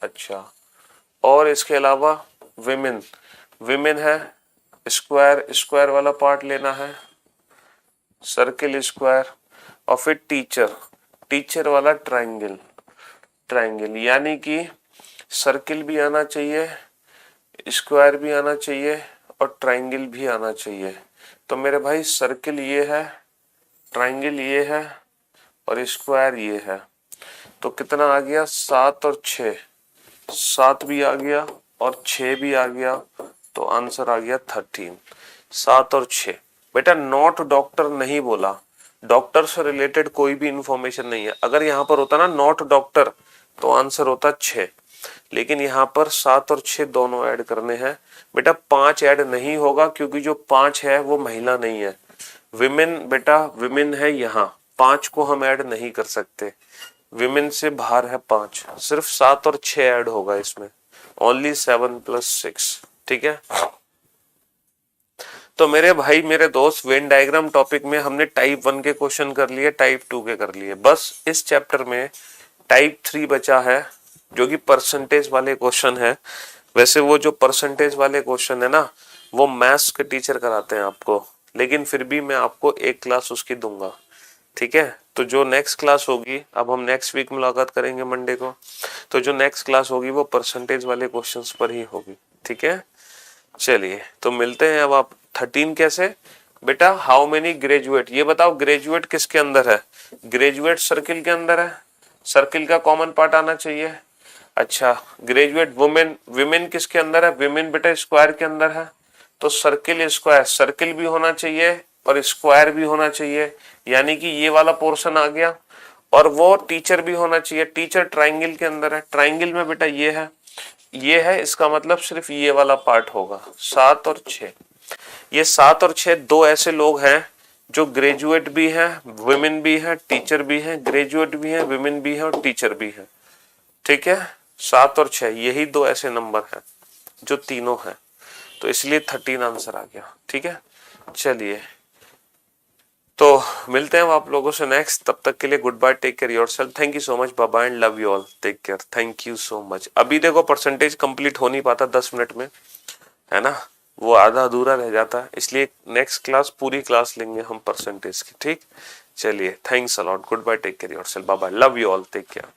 अच्छा, और इसके अलावा विमेन, विमेन है, स्क्वायर, स्क्वायर वाला पार्ट लेना है, सर्किल स्क्वायर, और फिर टीचर, टीचर वाला ट्रायंगल, ट्रायंगल, यानी कि सर्किल भी आना चाहिए, स्क्वायर भी आना चाहिए और ट्रायंगल भी आना चाहिए। तो मेरे भाई सर्किल ये है, ट्रायंगल ये है और स्क्वायर ये है। तो कितना आ गया, 7 और 6, 7 भी आ गया और 6 भी आ गया, तो आंसर आ गया 13। 7 और 6। बेटा नॉट डॉक्टर नहीं बोला, डॉक्टर से रिलेटेड कोई भी इंफॉर्मेशन नहीं है। अगर यहाँ पर होता ना नॉट डॉक्टर तो आंसर होता 6, लेकिन यहाँ पर 7 और 6 दोनों ऐड करने हैं। बेटा 5 ऐड नहीं होगा क्योंकि जो 5 है वो महिला नहीं है, विमेन, बेटा विमेन है यहाँ, 5 को हम ऐड नहीं कर सकते, विमेन से बाहर है 5, सिर्फ 7 और 6 ऐड होगा इसमें, ओनली 7 + 6। ठीक है, तो मेरे भाई मेरे दोस्त, वेन डायग्राम टॉपिक में हमने टाइप 1 के क्वेश्चन कर लिए, टाइप 2 के कर लिए, बस इस चैप्टर में टाइप 3 बचा है जो कि परसेंटेज वाले क्वेश्चन है। वैसे वो जो परसेंटेज वाले क्वेश्चन है ना, वो मैथ्स के टीचर कराते हैं आपको, लेकिन फिर भी मैं आपको एक क्लास उसकी दूंगा। ठीक है, तो जो नेक्स्ट क्लास होगी, अब हम नेक्स्ट वीक मुलाकात करेंगे मंडे को, तो जो नेक्स्ट क्लास होगी वो परसेंटेज वाले क्वेश्चंस पर ही होगी। ठीक है, चलिए तो मिलते हैं। अब आप 13 कैसे, बेटा हाउ मेनी ग्रेजुएट, ये बताओ ग्रेजुएट किसके अंदर है, ग्रेजुएट सर्किल के अंदर है, सर्किल का कॉमन पार्ट आना चाहिए। अच्छा, ग्रेजुएट वुमेन, विमेन किसके अंदर है, विमेन बेटा स्क्वायर के अंदर है, तो सर्किल स्क्वायर, सर्किल भी होना चाहिए और स्क्वायर भी होना चाहिए, यानी कि ये वाला पोर्शन आ गया, और वो टीचर भी होना चाहिए, टीचर ट्रायंगल के अंदर है, ट्रायंगल में बेटा ये है, ये है, इसका मतलब सिर्फ ये वाला पार्ट होगा। 7 और 6, ये 7 और 6 दो ऐसे लोग हैं जो ग्रेजुएट भी हैं, वुमेन भी है, टीचर भी है, ग्रेजुएट भी है, वुमेन भी है और टीचर भी है। ठीक है, 7 और 6 यही दो ऐसे नंबर हैं जो तीनों हैं, तो इसलिए 13 आंसर आ गया। ठीक है, चलिए तो मिलते हैं आप लोगों से नेक्स्ट, तब तक के लिए good bye, take care yourself, thank you so much, bye bye and love you all, take care, thank you so much. अभी देखो परसेंटेज कंप्लीट हो नहीं पाता 10 मिनट में, है ना, वो आधा अधूरा रह जाता है, इसलिए नेक्स्ट क्लास पूरी क्लास लेंगे हम परसेंटेज की। ठीक, चलिए thanks a lot, good bye, take care yourself, bye bye, love you all, take care.